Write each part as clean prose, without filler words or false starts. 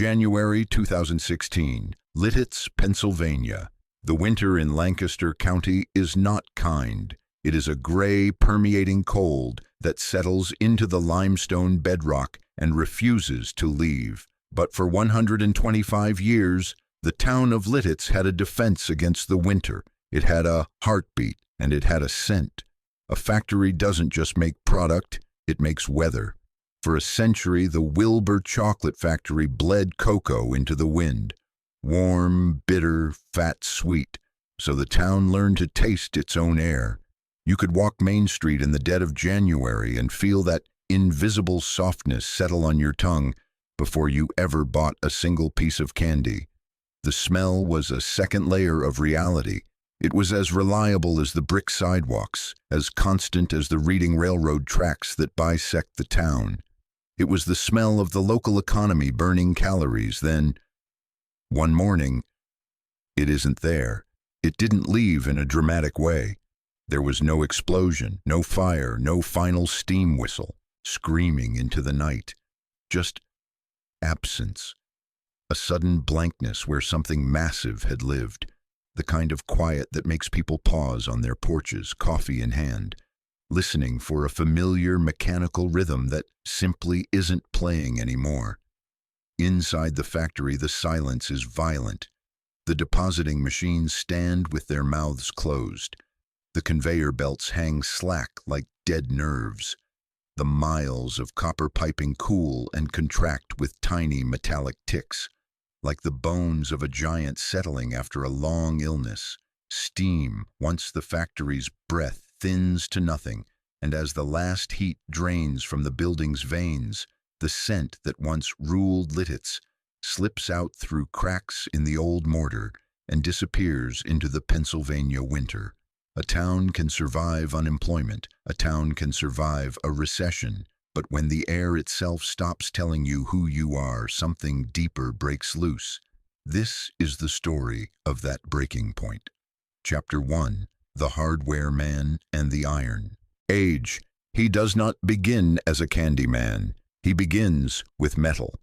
January 2016, Lititz, Pennsylvania. The winter in Lancaster County is not kind. It is a gray, permeating cold that settles into the limestone bedrock and refuses to leave. But for 125 years, the town of Lititz had a defense against the winter. It had a heartbeat, and it had a scent. A factory doesn't just make product, it makes weather. For a century, the Wilbur Chocolate Factory bled cocoa into the wind. Warm, bitter, fat, sweet. So the town learned to taste its own air. You could walk Main Street in the dead of January and feel that invisible softness settle on your tongue before you ever bought a single piece of candy. The smell was a second layer of reality. It was as reliable as the brick sidewalks, as constant as the Reading Railroad tracks that bisect the town. It was the smell of the local economy burning calories. Then, one morning, it isn't there. It didn't leave in a dramatic way. There was no explosion, no fire, no final steam whistle, screaming into the night. Just absence. A sudden blankness where something massive had lived. The kind of quiet that makes people pause on their porches, coffee in hand, listening for a familiar mechanical rhythm that simply isn't playing anymore. Inside the factory, the silence is violent. The depositing machines stand with their mouths closed. The conveyor belts hang slack like dead nerves. The miles of copper piping cool and contract with tiny metallic ticks, like the bones of a giant settling after a long illness. Steam, once the factory's breath, thins to nothing, and as the last heat drains from the building's veins, the scent that once ruled Lititz slips out through cracks in the old mortar and disappears into the Pennsylvania winter. A town can survive unemployment, a town can survive a recession, but when the air itself stops telling you who you are, something deeper breaks loose. This is the story of that breaking point. Chapter 1. The Hardware Man and the Iron. Age. He does not begin as a candy man. He begins with metal.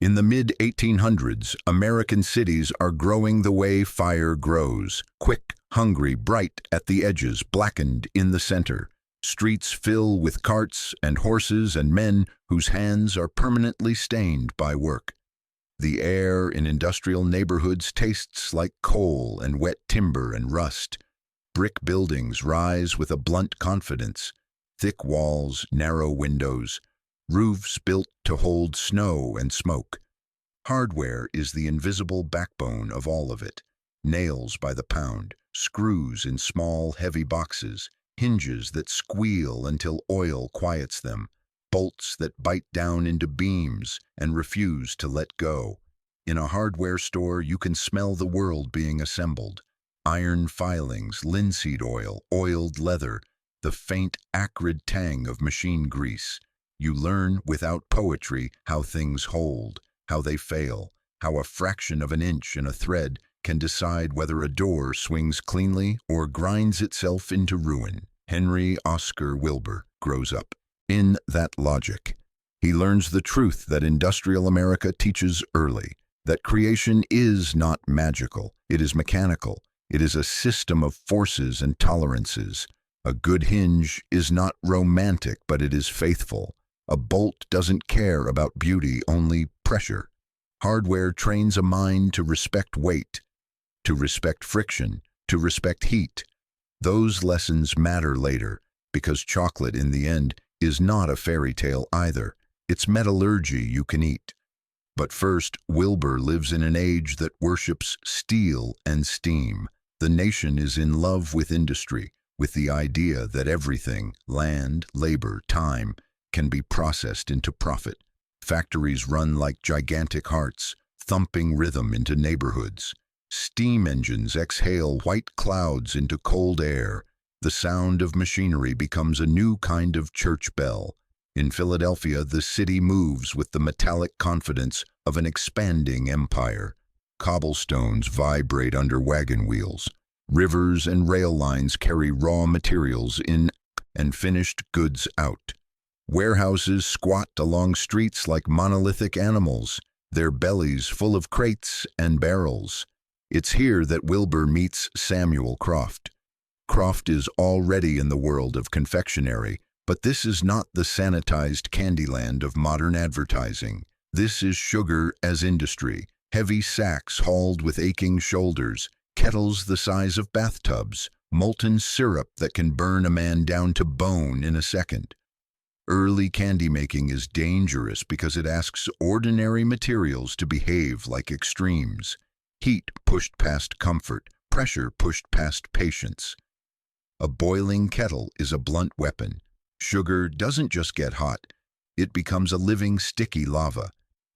In the mid-1800s, American cities are growing the way fire grows, quick, hungry, bright at the edges, blackened in the center. Streets fill with carts and horses and men whose hands are permanently stained by work. The air in industrial neighborhoods tastes like coal and wet timber and rust. Brick buildings rise with a blunt confidence. Thick walls, narrow windows, roofs built to hold snow and smoke. Hardware is the invisible backbone of all of it. Nails by the pound, screws in small, heavy boxes, hinges that squeal until oil quiets them, bolts that bite down into beams and refuse to let go. In a hardware store, you can smell the world being assembled. Iron filings, linseed oil, oiled leather, the faint, acrid tang of machine grease. You learn, without poetry, how things hold, how they fail, how a fraction of an inch in a thread can decide whether a door swings cleanly or grinds itself into ruin. Henry Oscar Wilbur grows up in that logic. He learns the truth that industrial America teaches early, that creation is not magical, it is mechanical. It is a system of forces and tolerances. A good hinge is not romantic, but it is faithful. A bolt doesn't care about beauty, only pressure. Hardware trains a mind to respect weight, to respect friction, to respect heat. Those lessons matter later, because chocolate, in the end, is not a fairy tale either. It's metallurgy you can eat. But first, Wilbur lives in an age that worships steel and steam. The nation is in love with industry, with the idea that everything, land, labor, time, can be processed into profit. Factories run like gigantic hearts, thumping rhythm into neighborhoods. Steam engines exhale white clouds into cold air. The sound of machinery becomes a new kind of church bell. In Philadelphia, the city moves with the metallic confidence of an expanding empire. Cobblestones vibrate under wagon wheels. Rivers and rail lines carry raw materials in and finished goods out. Warehouses squat along streets like monolithic animals. their bellies full of crates and barrels. It's here that Wilbur meets Samuel Croft. Croft is already in the world of confectionery, but this is not the sanitized candyland of modern advertising. This is sugar as industry, heavy sacks hauled with aching shoulders, kettles the size of bathtubs, molten syrup that can burn a man down to bone in a second. Early candy making is dangerous because it asks ordinary materials to behave like extremes. Heat pushed past comfort, pressure pushed past patience. A boiling kettle is a blunt weapon. Sugar doesn't just get hot, it becomes a living sticky lava.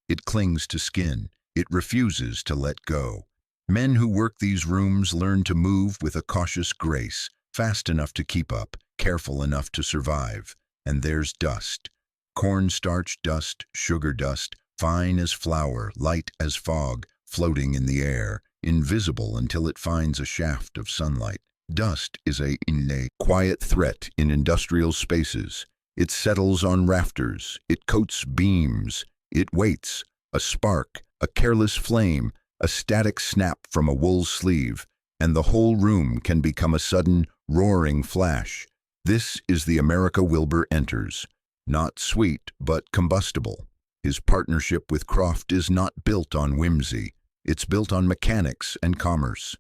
It clings to skin, it refuses to let go. Men who work these rooms learn to move with a cautious grace, fast enough to keep up, careful enough to survive. And there's dust. Cornstarch dust, sugar dust, fine as flour, light as fog, floating in the air, invisible until it finds a shaft of sunlight. Dust is a quiet threat in industrial spaces. It settles on rafters, it coats beams, it waits, a spark, a careless flame, a static snap from a wool sleeve, and the whole room can become a sudden, roaring flash. This is the America Wilbur enters. Not sweet, but combustible. His partnership with Croft is not built on whimsy. It's built on mechanics and commerce.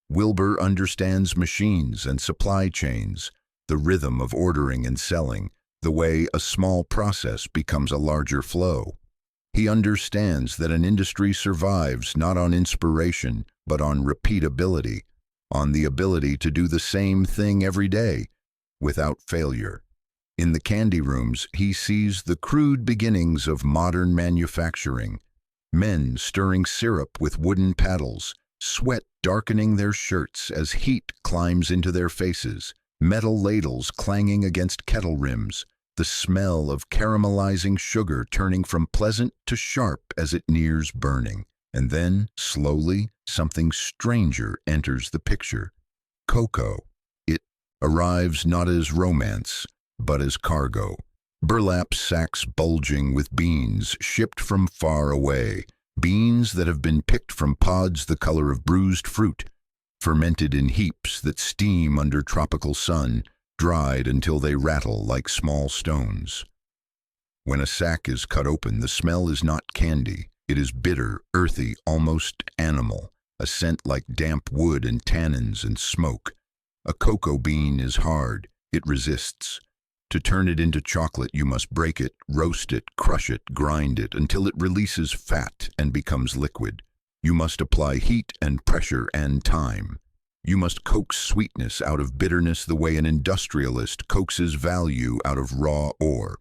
Wilbur understands machines and supply chains, the rhythm of ordering and selling, the way a small process becomes a larger flow. He understands that an industry survives not on inspiration, but on repeatability, on the ability to do the same thing every day, without failure. In the candy rooms, he sees the crude beginnings of modern manufacturing. Men stirring syrup with wooden paddles, sweat darkening their shirts as heat climbs into their faces, metal ladles clanging against kettle rims, the smell of caramelizing sugar turning from pleasant to sharp as it nears burning. And then, slowly, something stranger enters the picture. Cocoa. It arrives not as romance, but as cargo. Burlap sacks bulging with beans shipped from far away, beans that have been picked from pods the color of bruised fruit, fermented in heaps that steam under tropical sun, dried until they rattle like small stones. When a sack is cut open, the smell is not candy. It is bitter, earthy, almost animal, a scent like damp wood and tannins and smoke. A cocoa bean is hard. It resists. To turn it into chocolate, you must break it, roast it, crush it, grind it until it releases fat and becomes liquid. You must apply heat and pressure and time. You must coax sweetness out of bitterness the way an industrialist coaxes value out of raw ore.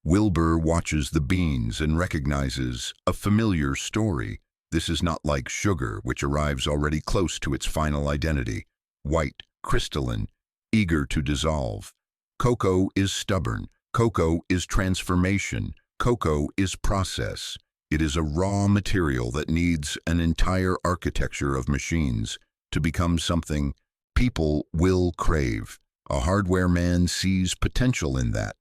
Wilbur watches the beans and recognizes a familiar story. This is not like sugar, which arrives already close to its final identity, white, crystalline, eager to dissolve. Cocoa is stubborn. Cocoa is transformation. Cocoa is process. It is a raw material that needs an entire architecture of machines to become something people will crave. A hardware man sees potential in that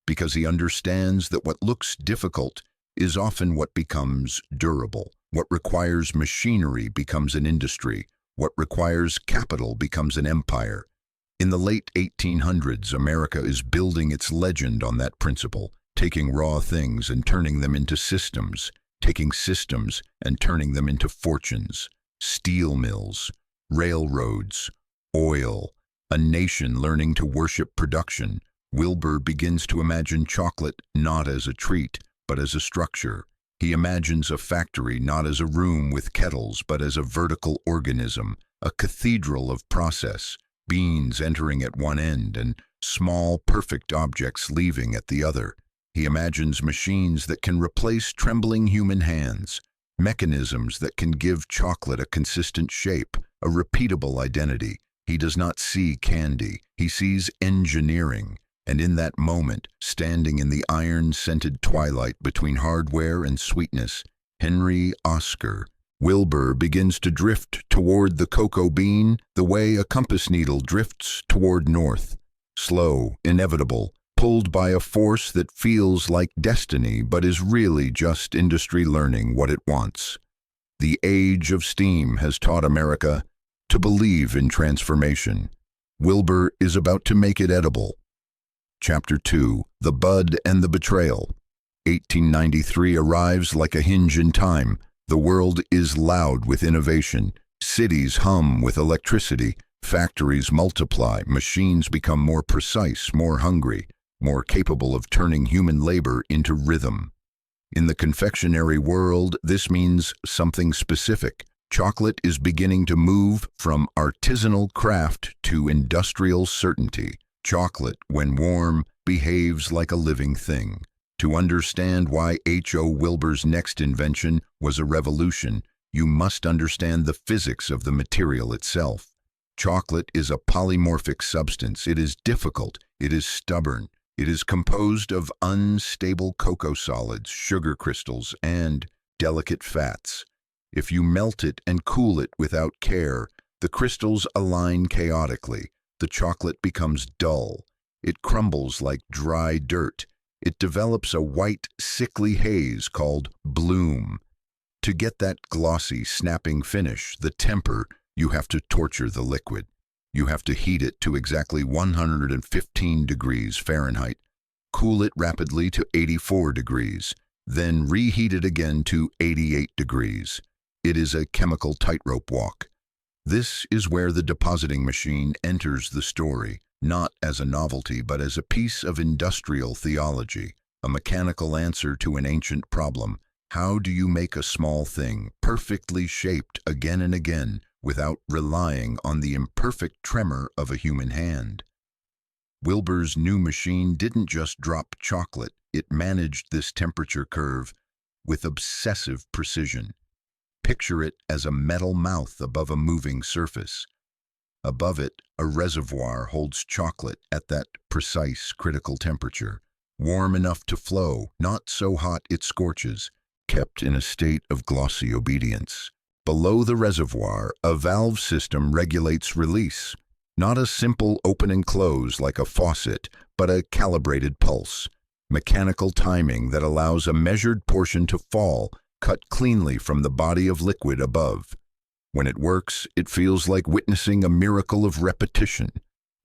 because he understands that what looks difficult is often what becomes durable. What requires machinery becomes an industry. What requires capital becomes an empire. In the late 1800s, America is building its legend on that principle, taking raw things and turning them into systems, taking systems and turning them into fortunes. Steel mills, railroads, oil, a nation learning to worship production. Wilbur begins to imagine chocolate not as a treat, but as a structure. He imagines a factory not as a room with kettles, but as a vertical organism, a cathedral of process, beans entering at one end and small, perfect objects leaving at the other. He imagines machines that can replace trembling human hands, mechanisms that can give chocolate a consistent shape, a repeatable identity. He does not see candy, he sees engineering. And in that moment, standing in the iron-scented twilight between hardware and sweetness, Henry Oscar Wilbur begins to drift toward the cocoa bean the way a compass needle drifts toward north. Slow, inevitable, pulled by a force that feels like destiny but is really just industry learning what it wants. The age of steam has taught America to believe in transformation. Wilbur is about to make it edible. Chapter 2, The Bud and the Betrayal. 1893 arrives like a hinge in time. The world is loud with innovation. Cities hum with electricity. Factories multiply. Machines become more precise, more hungry, more capable of turning human labor into rhythm. In the confectionery world, this means something specific. Chocolate is beginning to move from artisanal craft to industrial certainty. Chocolate, when warm, behaves like a living thing. To understand why H.O. Wilbur's next invention was a revolution, you must understand the physics of the material itself. Chocolate is a polymorphic substance. It is difficult. It is stubborn. It is composed of unstable cocoa solids, sugar crystals, and delicate fats. If you melt it and cool it without care, the crystals align chaotically. The chocolate becomes dull. It crumbles like dry dirt. It develops a white, sickly haze called bloom. To get that glossy, snapping finish, the temper, you have to torture the liquid. You have to heat it to exactly 115 degrees Fahrenheit, cool it rapidly to 84 degrees, then reheat it again to 88 degrees. It is a chemical tightrope walk. This is where the depositing machine enters the story, not as a novelty but as a piece of industrial theology, a mechanical answer to an ancient problem. How do you make a small thing perfectly shaped again and again without relying on the imperfect tremor of a human hand? Wilbur's new machine didn't just drop chocolate, it managed this temperature curve with obsessive precision. Picture it as a metal mouth above a moving surface. Above it, a reservoir holds chocolate at that precise, critical temperature, warm enough to flow, not so hot it scorches, kept in a state of glossy obedience. Below the reservoir, a valve system regulates release, not a simple open and close like a faucet, but a calibrated pulse, mechanical timing that allows a measured portion to fall, cut cleanly from the body of liquid above. When it works, it feels like witnessing a miracle of repetition.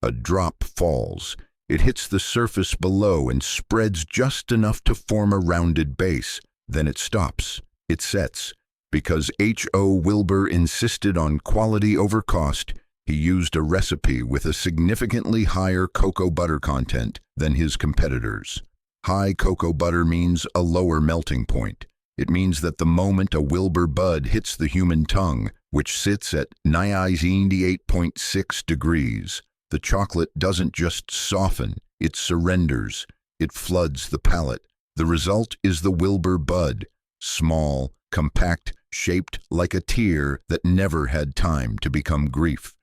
A drop falls. It hits the surface below and spreads just enough to form a rounded base. Then it stops. It sets. Because H.O. Wilbur insisted on quality over cost, he used a recipe with a significantly higher cocoa butter content than his competitors. High cocoa butter means a lower melting point. It means that the moment a Wilbur Bud hits the human tongue, which sits at 98.6 degrees, the chocolate doesn't just soften, it surrenders. It floods the palate. The result is the Wilbur Bud, small, compact, shaped like a tear that never had time to become grief.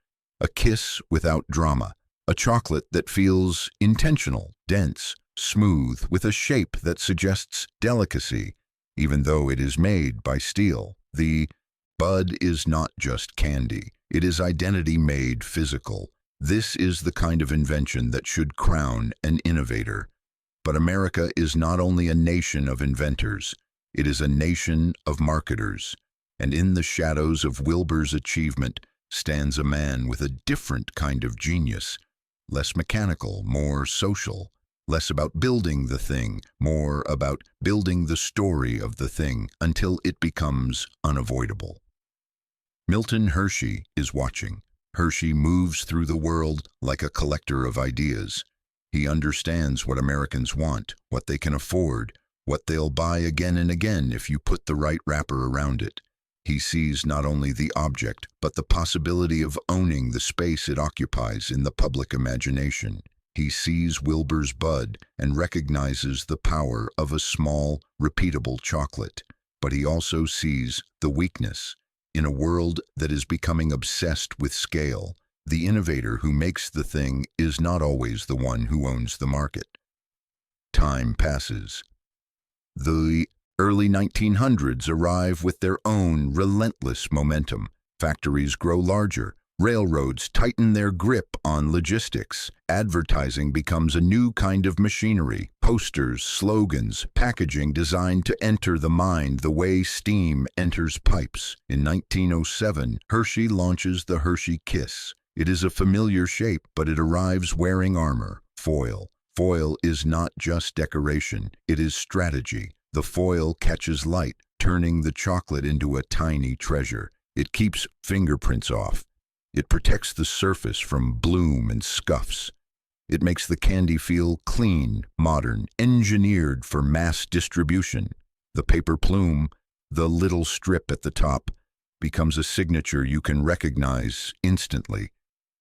A kiss without drama. A chocolate that feels intentional, dense, smooth, with a shape that suggests delicacy, even though it is made by steel. The Bud is not just candy. It is identity made physical. This is the kind of invention that should crown an innovator. But America is not only a nation of inventors, it is a nation of marketers. And in the shadows of Wilbur's achievement stands a man with a different kind of genius, less mechanical, more social, less about building the thing, more about building the story of the thing until it becomes unavoidable. Milton Hershey is watching. Hershey moves through the world like a collector of ideas. He understands what Americans want, what they can afford, what they'll buy again and again if you put the right wrapper around it. He sees not only the object, but the possibility of owning the space it occupies in the public imagination. He sees Wilbur's Bud and recognizes the power of a small, repeatable chocolate. But he also sees the weakness. In a world that is becoming obsessed with scale, the innovator who makes the thing is not always the one who owns the market. Time passes. The early 1900s arrive with their own relentless momentum. Factories grow larger, Railroads tighten their grip on logistics. Advertising becomes a new kind of machinery. Posters, slogans, packaging designed to enter the mind the way steam enters pipes. In 1907, Hershey launches the Hershey Kiss. It is a familiar shape, but it arrives wearing armor, foil. Foil is not just decoration, it is strategy. The foil catches light, turning the chocolate into a tiny treasure. It keeps fingerprints off. It protects the surface from bloom and scuffs. It makes the candy feel clean, modern, engineered for mass distribution. The paper plume, the little strip at the top, becomes a signature you can recognize instantly,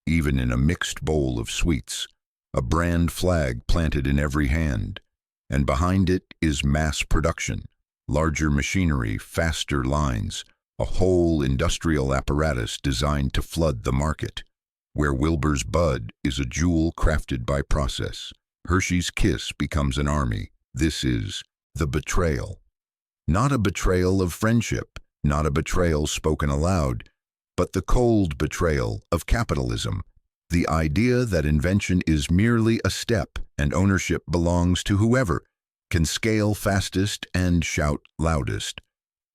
even in a mixed bowl of sweets. A brand flag planted in every hand. And behind it is mass production, larger machinery, faster lines, a whole industrial apparatus designed to flood the market. Where Wilbur's Bud is a jewel crafted by process, Hershey's Kiss becomes an army. This is the betrayal. Not a betrayal of friendship, not a betrayal spoken aloud, but the cold betrayal of capitalism. The idea that invention is merely a step and ownership belongs to whoever can scale fastest and shout loudest.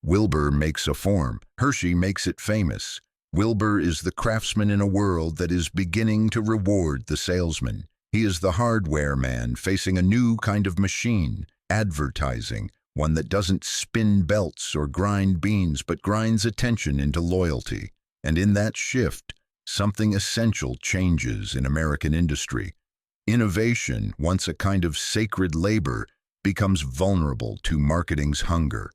Wilbur makes a form, Hershey makes it famous. Wilbur is the craftsman in a world that is beginning to reward the salesman. He is the hardware man facing a new kind of machine, advertising, one that doesn't spin belts or grind beans but grinds attention into loyalty. And in that shift, something essential changes in American industry. Innovation, once a kind of sacred labor, becomes vulnerable to marketing's hunger.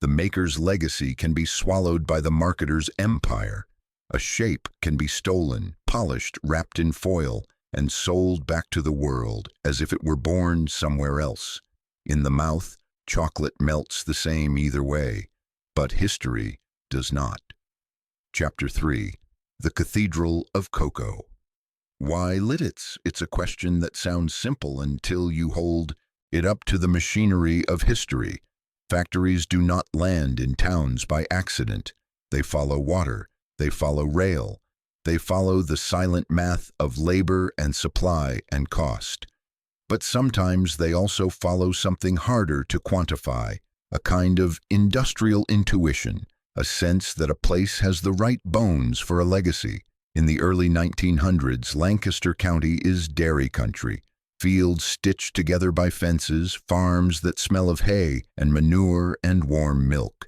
The maker's legacy can be swallowed by the marketer's empire. A shape can be stolen, polished, wrapped in foil, and sold back to the world as if it were born somewhere else. In the mouth, chocolate melts the same either way, but history does not. Chapter 3. The Cathedral of Cocoa. Why Lititz? It's a question that sounds simple until you hold it up to the machinery of history. Factories do not land in towns by accident. They follow water. They follow rail. They follow the silent math of labor and supply and cost. But sometimes they also follow something harder to quantify, a kind of industrial intuition, a sense that a place has the right bones for a legacy. In the early 1900s, Lancaster County is dairy country. Fields stitched together by fences, farms that smell of hay and manure and warm milk.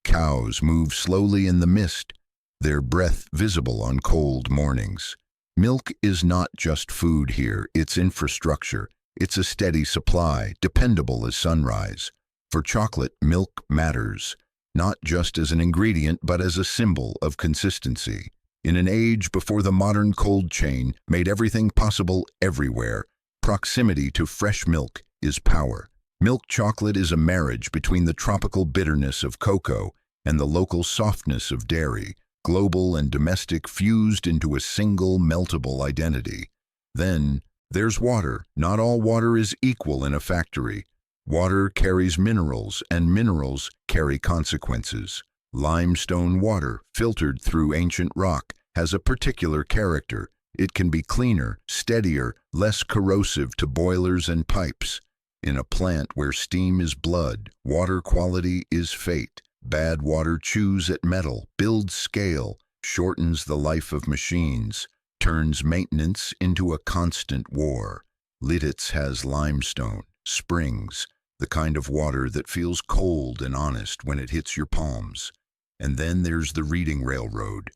Cows move slowly in the mist, their breath visible on cold mornings. Milk is not just food here, it's infrastructure. It's a steady supply, dependable as sunrise. For chocolate, milk matters, not just as an ingredient but as a symbol of consistency. In an age before the modern cold chain made everything possible everywhere, proximity to fresh milk is power. Milk chocolate is a marriage between the tropical bitterness of cocoa and the local softness of dairy, global and domestic fused into a single meltable identity. Then, there's water. Not all water is equal in a factory. Water carries minerals, and minerals carry consequences. Limestone water, filtered through ancient rock, has a particular character. It can be cleaner, steadier, less corrosive to boilers and pipes. In a plant where steam is blood, water quality is fate. Bad water chews at metal, builds scale, shortens the life of machines, turns maintenance into a constant war. Lititz has limestone, springs, the kind of water that feels cold and honest when it hits your palms. And then there's the Reading Railroad.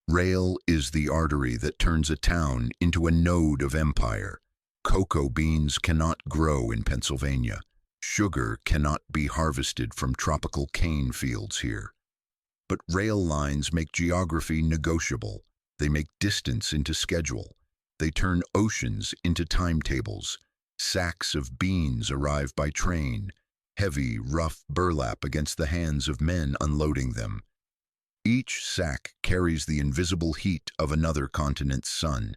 Rail is the artery that turns a town into a node of empire. Cocoa beans cannot grow in Pennsylvania. Sugar cannot be harvested from tropical cane fields here. But rail lines make geography negotiable. They make distance into schedule. They turn oceans into timetables. Sacks of beans arrive by train, heavy, rough burlap against the hands of men unloading them. Each sack carries the invisible heat of another continent's sun,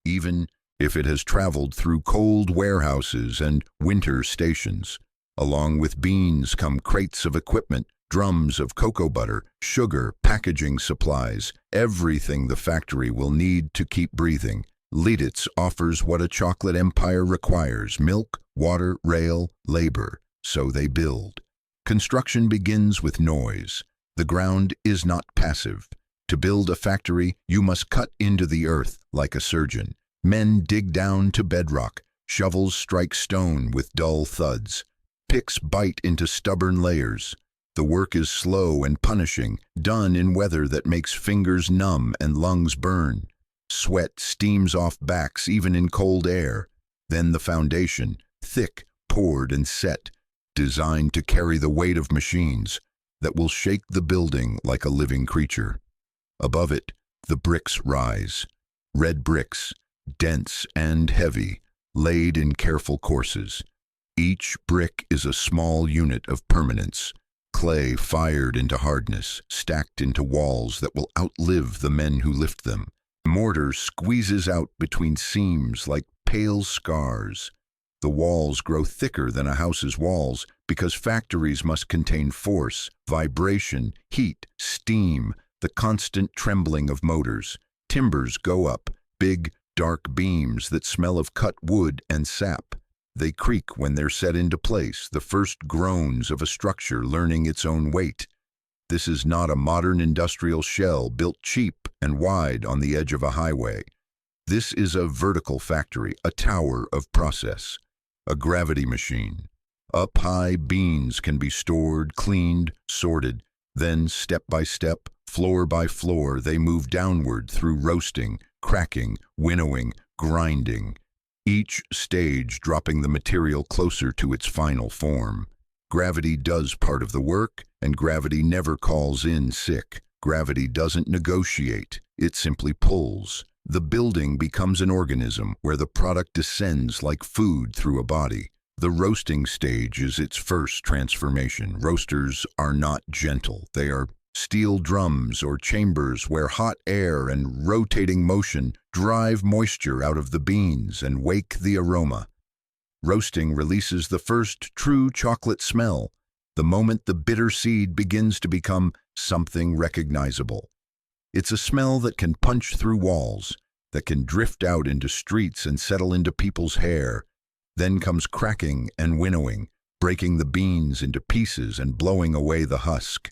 even if it has traveled through cold warehouses and winter stations. Along with beans come crates of equipment, drums of cocoa butter, sugar, packaging supplies, everything the factory will need to keep breathing. Lititz offers what a chocolate empire requires: milk, water, rail, labor. So they build. Construction begins with noise. The ground is not passive. To build a factory, you must cut into the earth like a surgeon. Men dig down to bedrock. Shovels strike stone with dull thuds. Picks bite into stubborn layers. The work is slow and punishing, done in weather that makes fingers numb and lungs burn. Sweat steams off backs even in cold air. Then the foundation, thick, poured and set, designed to carry the weight of machines that will shake the building like a living creature. Above it, the bricks rise. Red bricks, dense and heavy, laid in careful courses. Each brick is a small unit of permanence. Clay fired into hardness, stacked into walls that will outlive the men who lift them. Mortar squeezes out between seams like pale scars. The walls grow thicker than a house's walls because factories must contain force, vibration, heat, steam, the constant trembling of motors. Timbers go up, big, dark beams that smell of cut wood and sap. They creak when they're set into place, the first groans of a structure learning its own weight. This is not a modern industrial shell built cheap and wide on the edge of a highway. This is a vertical factory, a tower of process, a gravity machine. Up high, beans can be stored, cleaned, sorted. Then, step by step, floor by floor, they move downward through roasting, cracking, winnowing, grinding, each stage dropping the material closer to its final form. Gravity does part of the work, and gravity never calls in sick. Gravity doesn't negotiate, it simply pulls. The building becomes an organism where the product descends like food through a body. The roasting stage is its first transformation. Roasters are not gentle. They are steel drums or chambers where hot air and rotating motion drive moisture out of the beans and wake the aroma. Roasting releases the first true chocolate smell, the moment the bitter seed begins to become something recognizable. It's a smell that can punch through walls, that can drift out into streets and settle into people's hair. Then comes cracking and winnowing, breaking the beans into pieces and blowing away the husk.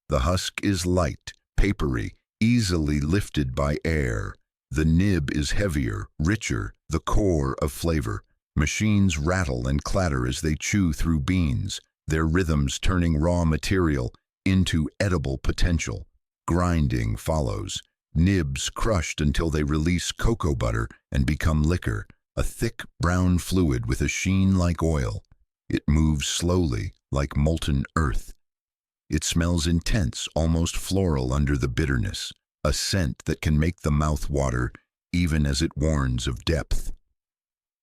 The husk is light, papery, easily lifted by air. The nib is heavier, richer, the core of flavor. Machines rattle and clatter as they chew through beans, their rhythms turning raw material into edible potential. Grinding follows, nibs crushed until they release cocoa butter and become liquor, a thick brown fluid with a sheen like oil. It moves slowly, like molten earth. It smells intense, almost floral under the bitterness, a scent that can make the mouth water even as it warns of depth.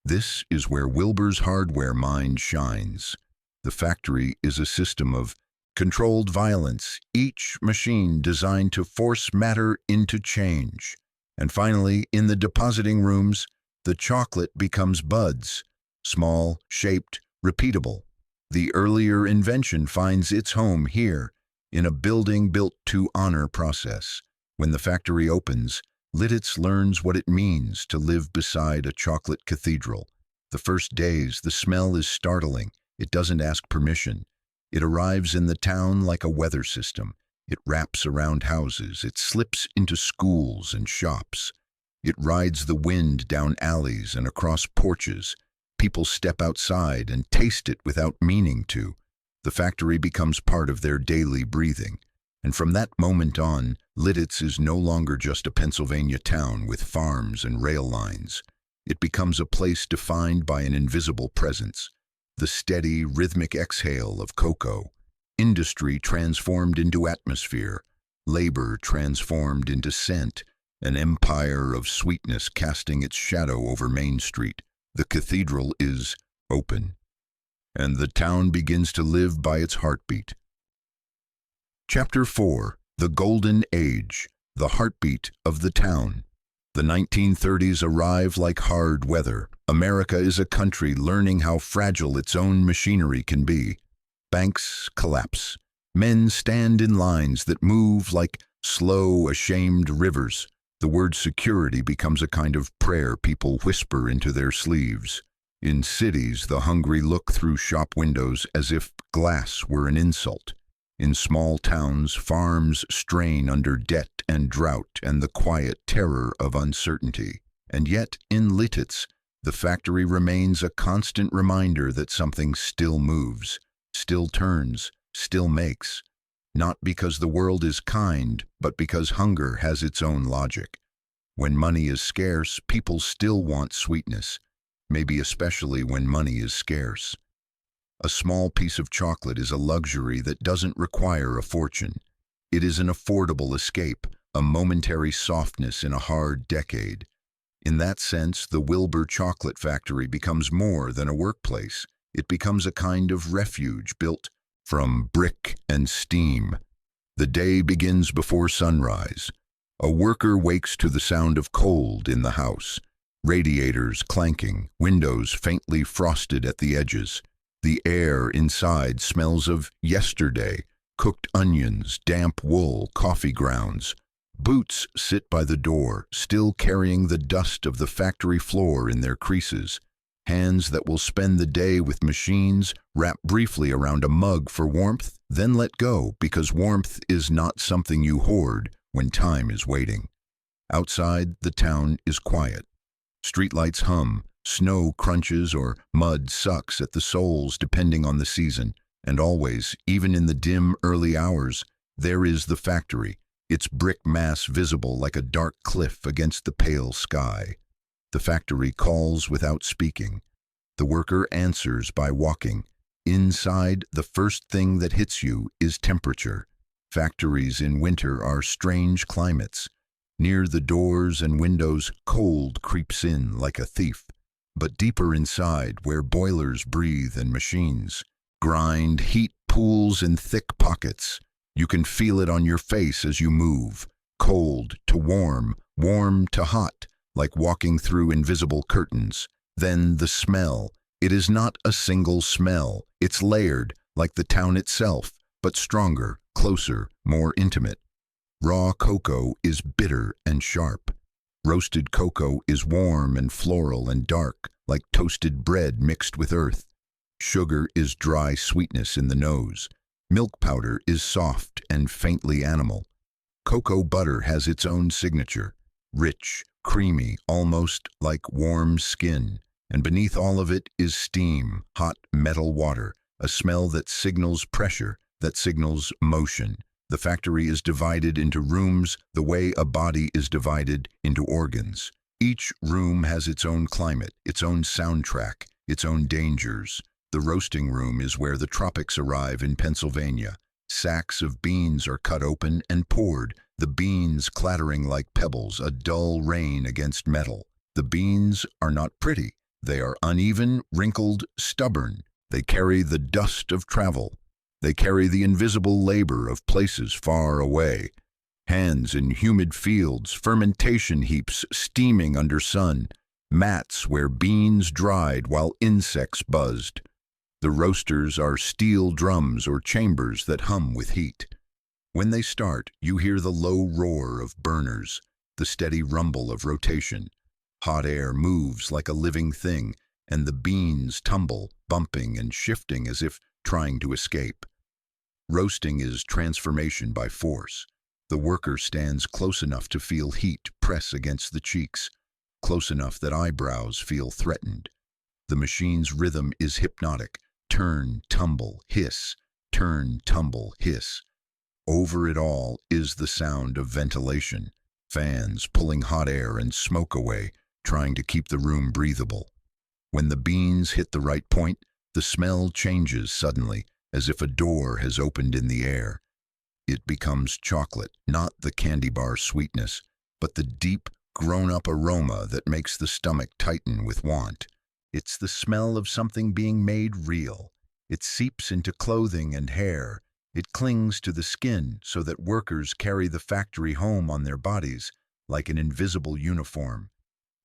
This is where Wilbur's hardware mind shines. The factory is a system of controlled violence, each machine designed to force matter into change. And finally, in the depositing rooms, the chocolate becomes buds, small, shaped, repeatable. The earlier invention finds its home here, in a building built to honor process. When the factory opens, Lititz learns what it means to live beside a chocolate cathedral. The first days, the smell is startling. It doesn't ask permission. It arrives in the town like a weather system. It wraps around houses. It slips into schools and shops. It rides the wind down alleys and across porches. People step outside and taste it without meaning to. The factory becomes part of their daily breathing. And from that moment on, Lititz is no longer just a Pennsylvania town with farms and rail lines. It becomes a place defined by an invisible presence, the steady, rhythmic exhale of cocoa, industry transformed into atmosphere, labor transformed into scent, an empire of sweetness casting its shadow over Main Street. The cathedral is open, and the town begins to live by its heartbeat. Chapter 4. The Golden Age, the heartbeat of the town. The 1930s arrive like hard weather. America is a country learning how fragile its own machinery can be. Banks collapse. Men stand in lines that move like slow, ashamed rivers. The word security becomes a kind of prayer people whisper into their sleeves. In cities, the hungry look through shop windows as if glass were an insult. In small towns, farms strain under debt and drought and the quiet terror of uncertainty. And yet, in Lititz, the factory remains a constant reminder that something still moves, still turns, still makes. Not because the world is kind, but because hunger has its own logic. When money is scarce, people still want sweetness, maybe especially when money is scarce. A small piece of chocolate is a luxury that doesn't require a fortune. It is an affordable escape, a momentary softness in a hard decade. In that sense, the Wilbur Chocolate Factory becomes more than a workplace. It becomes a kind of refuge built from brick and steam. The day begins before sunrise. A worker wakes to the sound of cold in the house. Radiators clanking, windows faintly frosted at the edges. The air inside smells of yesterday, cooked onions, damp wool, coffee grounds. Boots sit by the door, still carrying the dust of the factory floor in their creases. Hands that will spend the day with machines wrap briefly around a mug for warmth, then let go because warmth is not something you hoard when time is waiting. Outside, the town is quiet. Streetlights hum, snow crunches or mud sucks at the soles depending on the season, and always, even in the dim early hours, there is the factory, its brick mass visible like a dark cliff against the pale sky. The factory calls without speaking. The worker answers by walking. Inside, the first thing that hits you is temperature. Factories in winter are strange climates. Near the doors and windows, cold creeps in like a thief. But deeper inside, where boilers breathe and machines grind, heat pools in thick pockets. You can feel it on your face as you move. Cold to warm, warm to hot, like walking through invisible curtains. Then the smell. It is not a single smell. It's layered, like the town itself, but stronger, closer, more intimate. Raw cocoa is bitter and sharp. Roasted cocoa is warm and floral and dark, like toasted bread mixed with earth. Sugar is dry sweetness in the nose. Milk powder is soft and faintly animal. Cocoa butter has its own signature, rich, creamy, almost like warm skin. And beneath all of it is steam, hot metal water, a smell that signals pressure, that signals motion. The factory is divided into rooms the way a body is divided into organs. Each room has its own climate, its own soundtrack, its own dangers. The roasting room is where the tropics arrive in Pennsylvania. Sacks of beans are cut open and poured, the beans clattering like pebbles, a dull rain against metal. The beans are not pretty. They are uneven, wrinkled, stubborn. They carry the dust of travel. They carry the invisible labor of places far away. Hands in humid fields, fermentation heaps steaming under sun, mats where beans dried while insects buzzed. The roasters are steel drums or chambers that hum with heat. When they start, you hear the low roar of burners, the steady rumble of rotation. Hot air moves like a living thing, and the beans tumble, bumping and shifting as if trying to escape. Roasting is transformation by force. The worker stands close enough to feel heat press against the cheeks, close enough that eyebrows feel threatened. The machine's rhythm is hypnotic. Turn, tumble, hiss. Turn, tumble, hiss. Over it all is the sound of ventilation, fans pulling hot air and smoke away, trying to keep the room breathable. When the beans hit the right point, the smell changes suddenly, as if a door has opened in the air. It becomes chocolate, not the candy bar sweetness, but the deep, grown-up aroma that makes the stomach tighten with want. It's the smell of something being made real. It seeps into clothing and hair. It clings to the skin so that workers carry the factory home on their bodies, like an invisible uniform.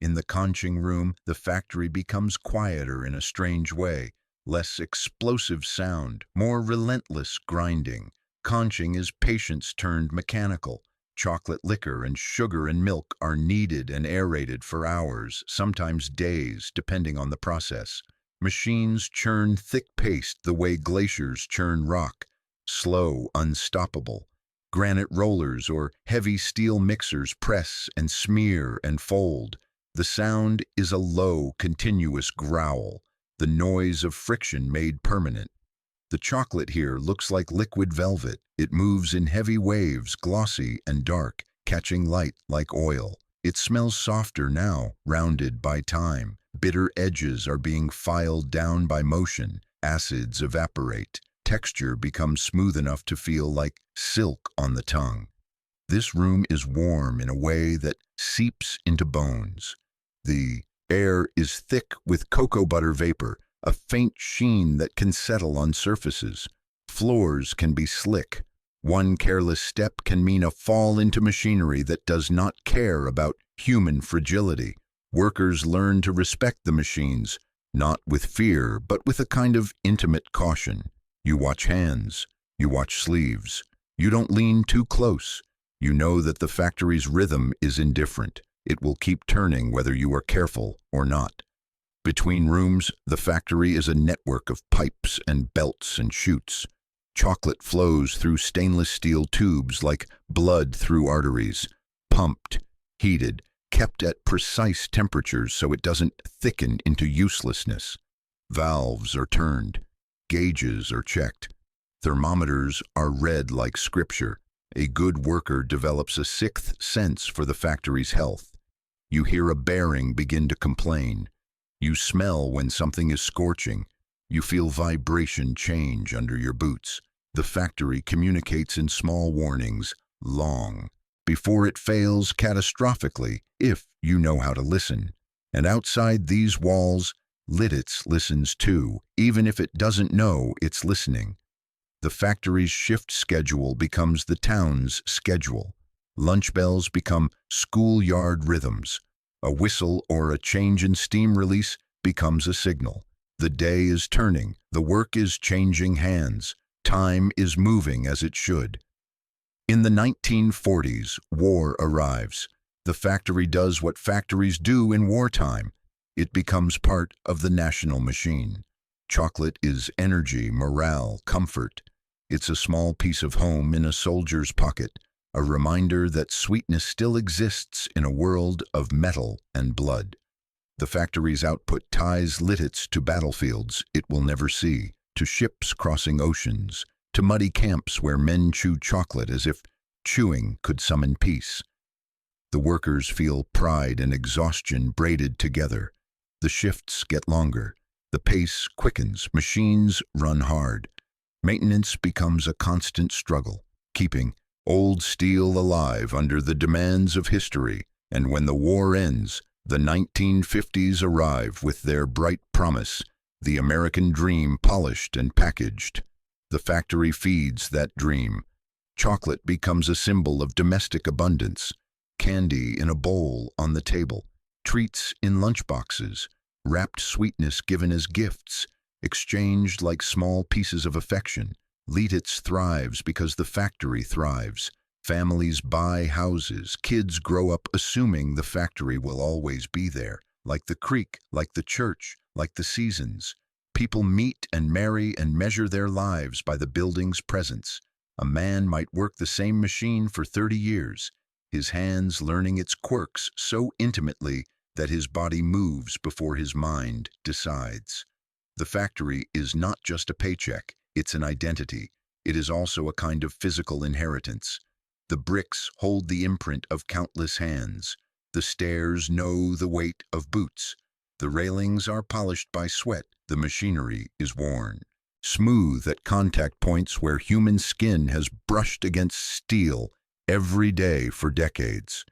In the conching room, the factory becomes quieter in a strange way, less explosive sound, more relentless grinding. Conching is patience turned mechanical. Chocolate liquor and sugar and milk are kneaded and aerated for hours, sometimes days, depending on the process. Machines churn thick paste the way glaciers churn rock, slow, unstoppable. Granite rollers or heavy steel mixers press and smear and fold. The sound is a low, continuous growl, the noise of friction made permanent. The chocolate here looks like liquid velvet. It moves in heavy waves, glossy and dark, catching light like oil. It smells softer now, rounded by time. Bitter edges are being filed down by motion. Acids evaporate. Texture becomes smooth enough to feel like silk on the tongue. This room is warm in a way that seeps into bones. The air is thick with cocoa butter vapor, a faint sheen that can settle on surfaces. Floors can be slick. One careless step can mean a fall into machinery that does not care about human fragility. Workers learn to respect the machines, not with fear, but with a kind of intimate caution. You watch hands. You watch sleeves. You don't lean too close. You know that the factory's rhythm is indifferent. It will keep turning whether you are careful or not. Between rooms, the factory is a network of pipes and belts and chutes. Chocolate flows through stainless steel tubes like blood through arteries, pumped, heated, kept at precise temperatures so it doesn't thicken into uselessness. Valves are turned, gauges are checked, thermometers are read like scripture. A good worker develops a sixth sense for the factory's health. You hear a bearing begin to complain. You smell when something is scorching. You feel vibration change under your boots. The factory communicates in small warnings, long, before it fails catastrophically, if you know how to listen. And outside these walls, Lititz listens too, even if it doesn't know it's listening. The factory's shift schedule becomes the town's schedule. Lunch bells become schoolyard rhythms. A whistle or a change in steam release becomes a signal. The day is turning. The work is changing hands. Time is moving as it should. In the 1940s, war arrives. The factory does what factories do in wartime. It becomes part of the national machine. Chocolate is energy, morale, comfort. It's a small piece of home in a soldier's pocket, a reminder that sweetness still exists in a world of metal and blood. The factory's output ties Lititz to battlefields it will never see, to ships crossing oceans, to muddy camps where men chew chocolate as if chewing could summon peace. The workers feel pride and exhaustion braided together. The shifts get longer. The pace quickens. Machines run hard. Maintenance becomes a constant struggle, keeping old steel alive under the demands of history. And when the war ends, the 1950s arrive with their bright promise, the American dream polished and packaged. The factory feeds that dream. Chocolate becomes a symbol of domestic abundance. Candy in a bowl on the table. Treats in lunchboxes. Wrapped sweetness given as gifts, exchanged like small pieces of affection. Lititz thrives because the factory thrives. Families buy houses. Kids grow up assuming the factory will always be there, like the creek, like the church, like the seasons. People meet and marry and measure their lives by the building's presence. A man might work the same machine for 30 years, his hands learning its quirks so intimately that his body moves before his mind decides. The factory is not just a paycheck, it's an identity. It is also a kind of physical inheritance. The bricks hold the imprint of countless hands. The stairs know the weight of boots. The railings are polished by sweat. The machinery is worn. Smooth at contact points where human skin has brushed against steel every day for decades.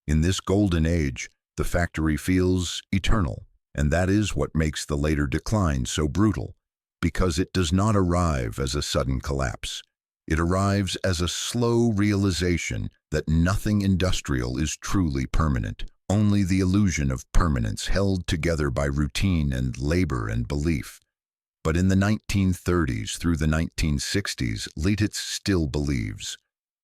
In this golden age, the factory feels eternal, and that is what makes the later decline so brutal, because it does not arrive as a sudden collapse. It arrives as a slow realization that nothing industrial is truly permanent, only the illusion of permanence held together by routine and labor and belief. But in the 1930s through the 1960s, Lititz still believes.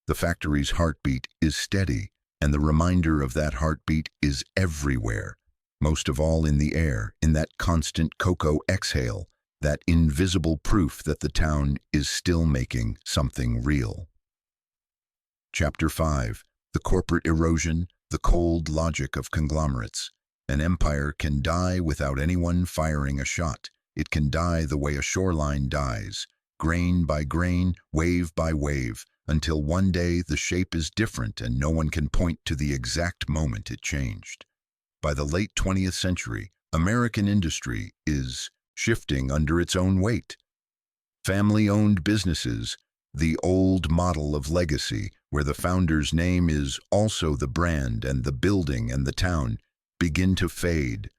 The factory's heartbeat is steady, and the reminder of that heartbeat is everywhere, most of all in the air, in that constant cocoa exhale, that invisible proof that the town is still making something real. Chapter 5. The corporate erosion, the cold logic of conglomerates. An empire can die without anyone firing a shot. It can die the way a shoreline dies, grain by grain, wave by wave, until one day the shape is different and no one can point to the exact moment it changed. By the late 20th century, American industry is shifting under its own weight. Family-owned businesses, the old model of legacy, where the founder's name is also the brand and the building and the town, begin to fade.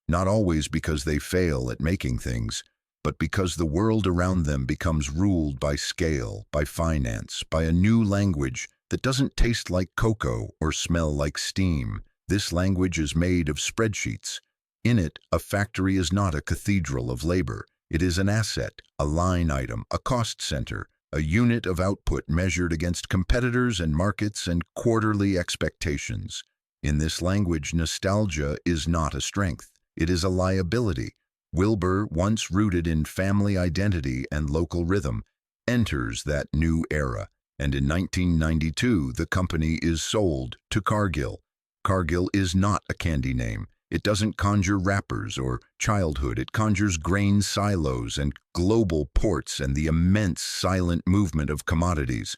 Not always because they fail at making things, but because the world around them becomes ruled by scale, by finance, by a new language that doesn't taste like cocoa or smell like steam. This language is made of spreadsheets. In it, a factory is not a cathedral of labor. It is an asset, a line item, a cost center, a unit of output measured against competitors and markets and quarterly expectations. In this language, nostalgia is not a strength. It is a liability. Wilbur, once rooted in family identity and local rhythm, enters that new era, and in 1992 the company is sold to Cargill. Cargill is not a candy name. It doesn't conjure wrappers or childhood. It conjures grain silos and global ports and the immense silent movement of commodities.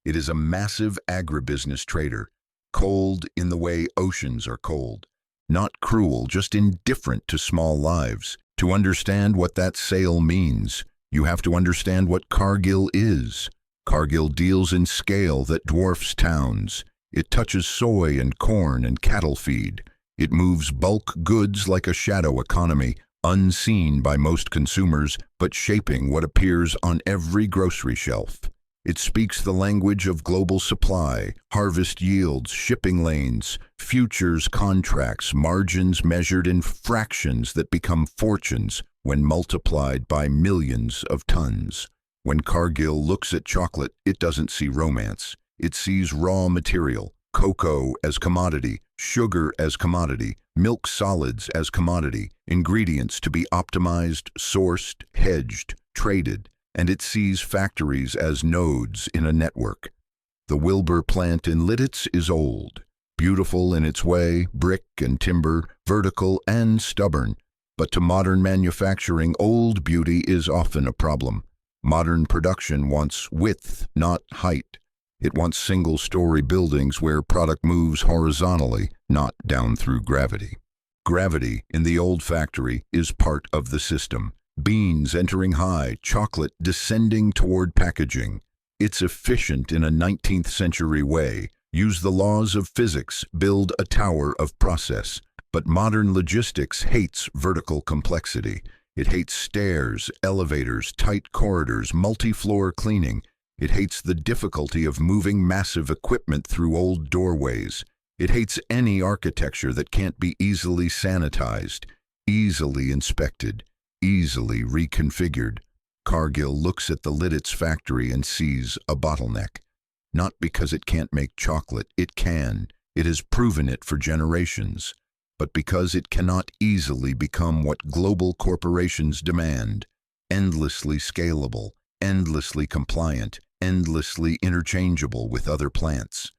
It is a massive agribusiness trader, cold in the way oceans are cold. Not cruel, just indifferent to small lives. To understand what that sale means, you have to understand what Cargill is. Cargill deals in scale that dwarfs towns. It touches soy and corn and cattle feed. It moves bulk goods like a shadow economy, unseen by most consumers, but shaping what appears on every grocery shelf. It speaks the language of global supply, harvest yields, shipping lanes, futures contracts, margins measured in fractions that become fortunes when multiplied by millions of tons. When Cargill looks at chocolate, it doesn't see romance. It sees raw material, cocoa as commodity, sugar as commodity, milk solids as commodity, ingredients to be optimized, sourced, hedged, traded. And it sees factories as nodes in a network. The Wilbur plant in Lititz is old, beautiful in its way, brick and timber, vertical and stubborn. But to modern manufacturing, old beauty is often a problem. Modern production wants width, not height. It wants single-story buildings where product moves horizontally, not down through gravity. Gravity in the old factory is part of the system. Beans entering high, chocolate descending toward packaging. It's efficient in a 19th century way. Use the laws of physics, build a tower of process. But modern logistics hates vertical complexity. It hates stairs, elevators, tight corridors, multi-floor cleaning. It hates the difficulty of moving massive equipment through old doorways. It hates any architecture that can't be easily sanitized, easily inspected, easily reconfigured. Cargill looks at the Lititz factory and sees a bottleneck. Not because it can't make chocolate, it can. It has proven it for generations. But because it cannot easily become what global corporations demand, endlessly scalable, endlessly compliant, endlessly interchangeable with other plants.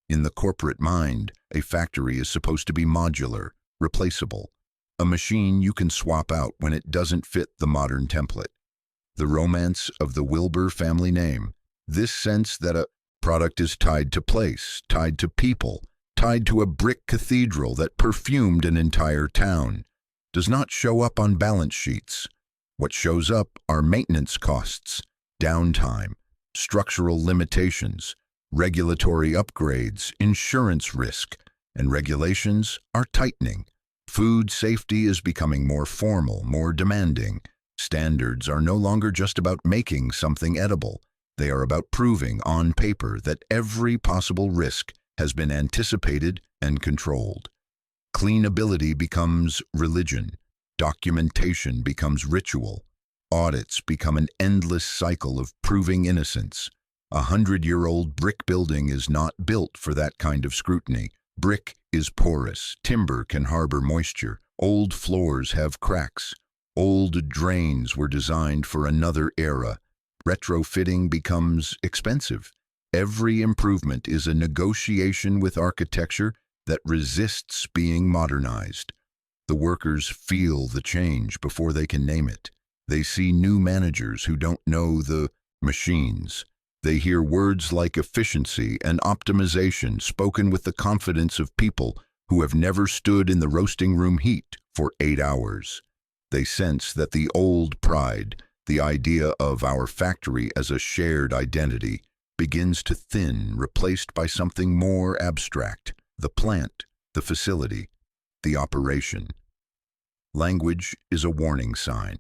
In the corporate mind, a factory is supposed to be modular, replaceable. A machine you can swap out when it doesn't fit the modern template. The romance of the Wilbur family name, this sense that a product is tied to place, tied to people, tied to a brick cathedral that perfumed an entire town, does not show up on balance sheets. What shows up are maintenance costs, downtime, structural limitations, regulatory upgrades, insurance risk, and regulations are tightening. Food safety is becoming more formal, more demanding. Standards are no longer just about making something edible. They are about proving on paper that every possible risk has been anticipated and controlled. Cleanability becomes religion. Documentation becomes ritual. Audits become an endless cycle of proving innocence. A 100-year-old brick building is not built for that kind of scrutiny. Brick is porous. Timber can harbor moisture. Old floors have cracks. Old drains were designed for another era. Retrofitting becomes expensive. Every improvement is a negotiation with architecture that resists being modernized. The workers feel the change before they can name it. They see new managers who don't know the machines. They hear words like efficiency and optimization spoken with the confidence of people who have never stood in the roasting room heat for 8 hours. They sense that the old pride, the idea of our factory as a shared identity, begins to thin, replaced by something more abstract: the plant, the facility, the operation. Language is a warning sign.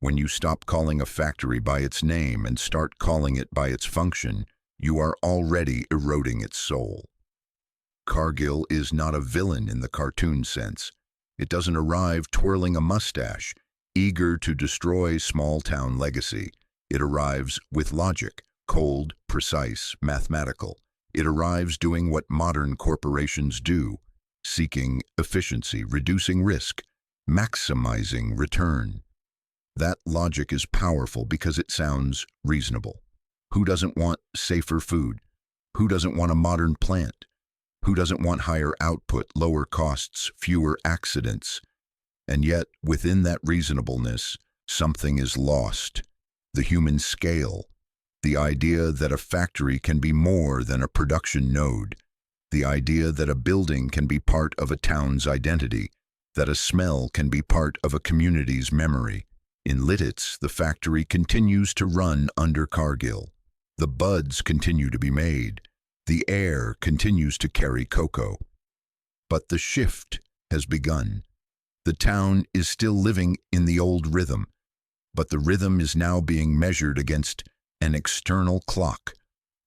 When you stop calling a factory by its name and start calling it by its function, you are already eroding its soul. Cargill is not a villain in the cartoon sense. It doesn't arrive twirling a mustache, eager to destroy small-town legacy. It arrives with logic, cold, precise, mathematical. It arrives doing what modern corporations do, seeking efficiency, reducing risk, maximizing return. That logic is powerful because it sounds reasonable. Who doesn't want safer food? Who doesn't want a modern plant? Who doesn't want higher output, lower costs, fewer accidents? And yet, within that reasonableness, something is lost. The human scale. The idea that a factory can be more than a production node. The idea that a building can be part of a town's identity. That a smell can be part of a community's memory. In Lititz, the factory continues to run under Cargill. The buds continue to be made. The air continues to carry cocoa. But the shift has begun. The town is still living in the old rhythm, but the rhythm is now being measured against an external clock,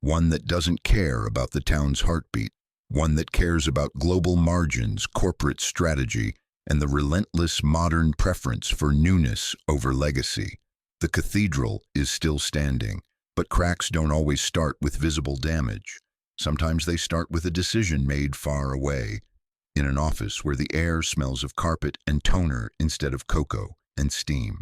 one that doesn't care about the town's heartbeat, one that cares about global margins, corporate strategy, and the relentless modern preference for newness over legacy. The cathedral is still standing, but cracks don't always start with visible damage. Sometimes they start with a decision made far away, in an office where the air smells of carpet and toner instead of cocoa and steam.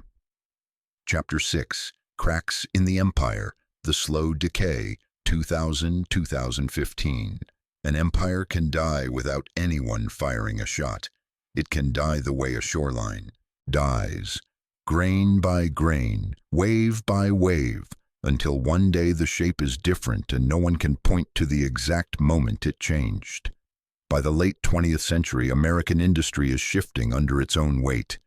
Chapter 6, Cracks in the Empire, The Slow Decay, 2000-2015. An empire can die without anyone firing a shot. It can die the way a shoreline dies, grain by grain, wave by wave, until one day the shape is different and no one can point to the exact moment it changed. By the late 20th century, American industry is shifting under its own weight.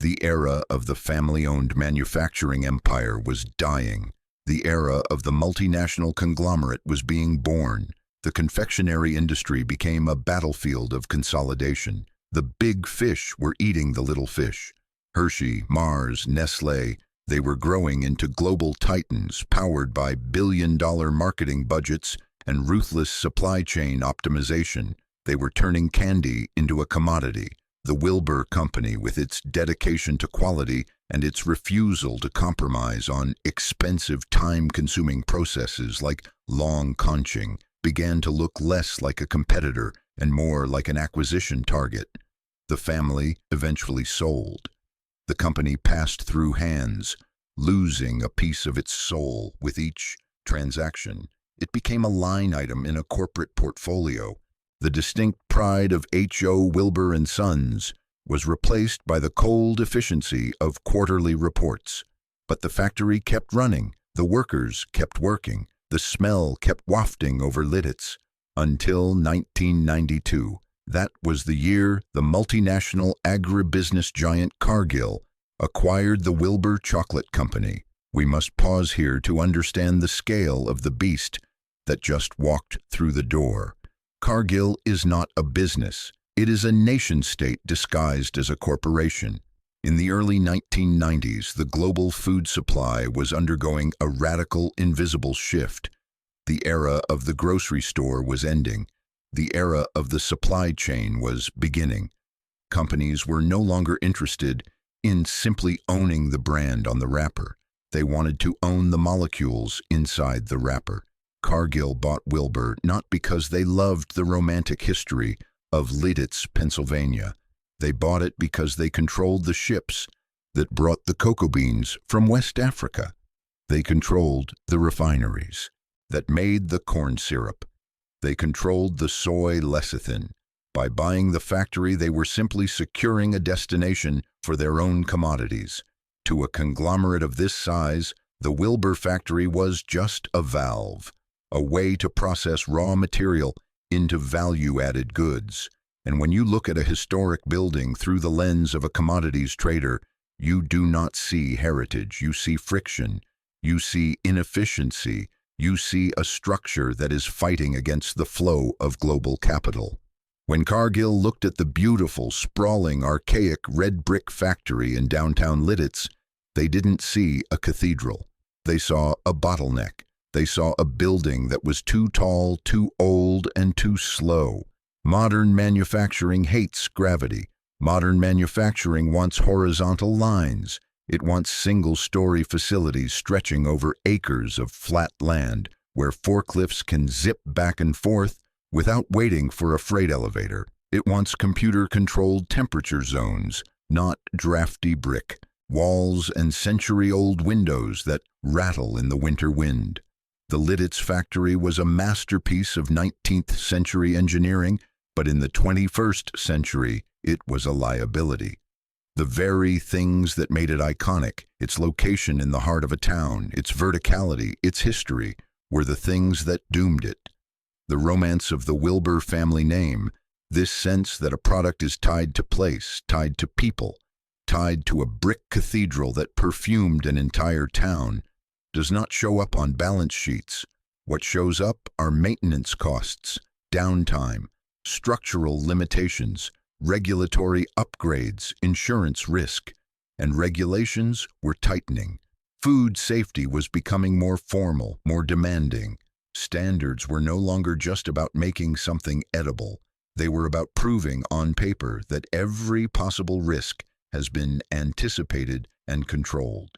The era of the family-owned manufacturing empire was dying. The era of the multinational conglomerate was being born. The confectionery industry became a battlefield of consolidation. The big fish were eating the little fish. Hershey, Mars, Nestlé, they were growing into global titans powered by billion-dollar marketing budgets and ruthless supply chain optimization. They were turning candy into a commodity. The Wilbur Company, with its dedication to quality and its refusal to compromise on expensive, time-consuming processes like long conching, began to look less like a competitor and more like an acquisition target. The family eventually sold. The company passed through hands, losing a piece of its soul with each transaction. It became a line item in a corporate portfolio. The distinct pride of H.O. Wilbur and Sons was replaced by the cold efficiency of quarterly reports. But the factory kept running, the workers kept working, the smell kept wafting over Lititz, until 1992. That was the year the multinational agribusiness giant Cargill acquired the Wilbur Chocolate Company. We must pause here to understand the scale of the beast that just walked through the door. Cargill is not a business. It is a nation-state disguised as a corporation. In the early 1990s, the global food supply was undergoing a radical, invisible shift. The era of the grocery store was ending. The era of the supply chain was beginning. Companies were no longer interested in simply owning the brand on the wrapper. They wanted to own the molecules inside the wrapper. Cargill bought Wilbur not because they loved the romantic history of Lititz, Pennsylvania. They bought it because they controlled the ships that brought the cocoa beans from West Africa. They controlled the refineries that made the corn syrup. They controlled the soy lecithin. By buying the factory, they were simply securing a destination for their own commodities. To a conglomerate of this size, the Wilbur factory was just a valve, a way to process raw material into value-added goods. And when you look at a historic building through the lens of a commodities trader, you do not see heritage, you see friction, you see inefficiency, you see a structure that is fighting against the flow of global capital. When Cargill looked at the beautiful, sprawling, archaic red brick factory in downtown Lititz, they didn't see a cathedral. They saw a bottleneck. They saw a building that was too tall, too old, and too slow. Modern manufacturing hates gravity. Modern manufacturing wants horizontal lines. It wants single-story facilities stretching over acres of flat land where forklifts can zip back and forth without waiting for a freight elevator. It wants computer-controlled temperature zones, not drafty brick, walls and century-old windows that rattle in the winter wind. The Lititz factory was a masterpiece of 19th century engineering, but in the 21st century, it was a liability. The very things that made it iconic, its location in the heart of a town, its verticality, its history, were the things that doomed it. The romance of the Wilbur family name, this sense that a product is tied to place, tied to people, tied to a brick cathedral that perfumed an entire town, does not show up on balance sheets. What shows up are maintenance costs, downtime, structural limitations, regulatory upgrades, insurance risk, and regulations were tightening. Food safety was becoming more formal, more demanding. Standards were no longer just about making something edible. They were about proving on paper that every possible risk has been anticipated and controlled.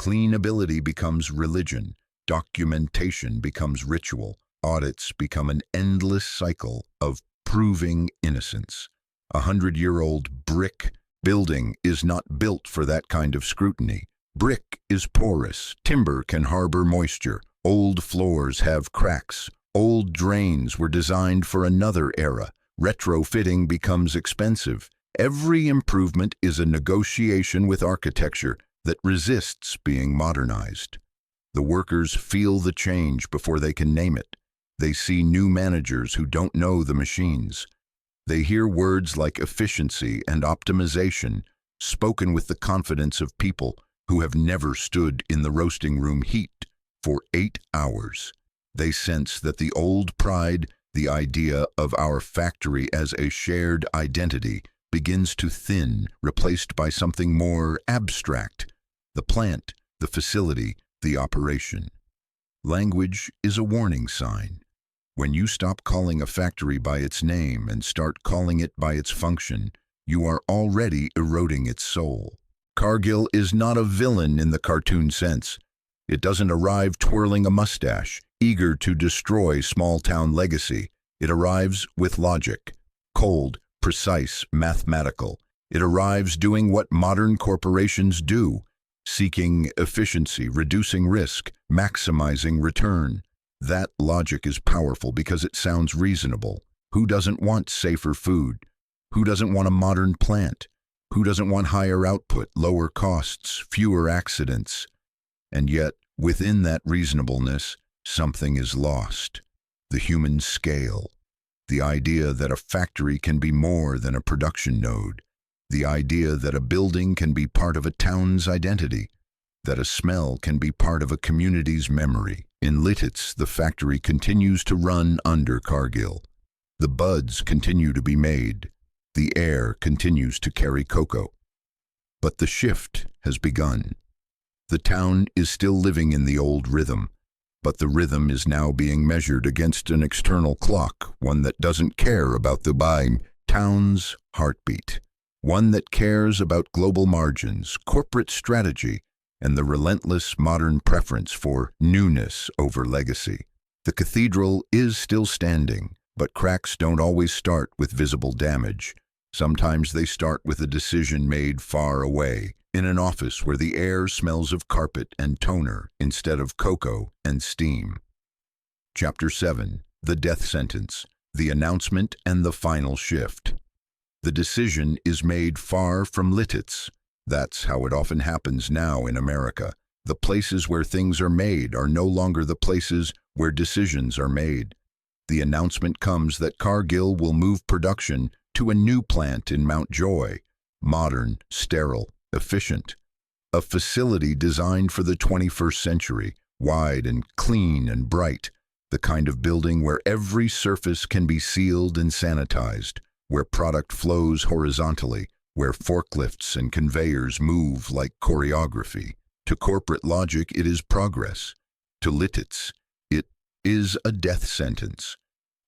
Cleanability becomes religion. Documentation becomes ritual. Audits become an endless cycle of proving innocence. A 100-year-old brick building is not built for that kind of scrutiny. Brick is porous. Timber can harbor moisture. Old floors have cracks. Old drains were designed for another era. Retrofitting becomes expensive. Every improvement is a negotiation with architecture that resists being modernized. The workers feel the change before they can name it. They see new managers who don't know the machines. They hear words like efficiency and optimization spoken with the confidence of people who have never stood in the roasting room heat for 8 hours. They sense that the old pride, the idea of our factory as a shared identity, begins to thin, replaced by something more abstract: the plant, the facility, the operation. Language is a warning sign. When you stop calling a factory by its name and start calling it by its function, you are already eroding its soul. Cargill is not a villain in the cartoon sense. It doesn't arrive twirling a mustache, eager to destroy small-town legacy. It arrives with logic, cold, precise, mathematical. It arrives doing what modern corporations do, seeking efficiency, reducing risk, maximizing return. That logic is powerful because it sounds reasonable. Who doesn't want safer food? Who doesn't want a modern plant? Who doesn't want higher output, lower costs, fewer accidents? And yet, within that reasonableness, something is lost. The human scale. The idea that a factory can be more than a production node. The idea that a building can be part of a town's identity. That a smell can be part of a community's memory. In Lititz, the factory continues to run under Cargill. The buds continue to be made. The air continues to carry cocoa. But the shift has begun. The town is still living in the old rhythm, but the rhythm is now being measured against an external clock, one that doesn't care about the town's heartbeat. one that cares about global margins, corporate strategy, and the relentless modern preference for newness over legacy. The cathedral is still standing, but cracks don't always start with visible damage. Sometimes they start with a decision made far away, in an office where the air smells of carpet and toner instead of cocoa and steam. Chapter 7. The Death Sentence, the Announcement and the Final Shift. The decision is made far from Lititz. That's how it often happens now in America. The places where things are made are no longer the places where decisions are made. The announcement comes that Cargill will move production to a new plant in Mount Joy, modern, sterile, efficient. A facility designed for the 21st century, wide and clean and bright, the kind of building where every surface can be sealed and sanitized, where product flows horizontally, where forklifts and conveyors move like choreography. To corporate logic, it is progress. To Lititz, it is a death sentence.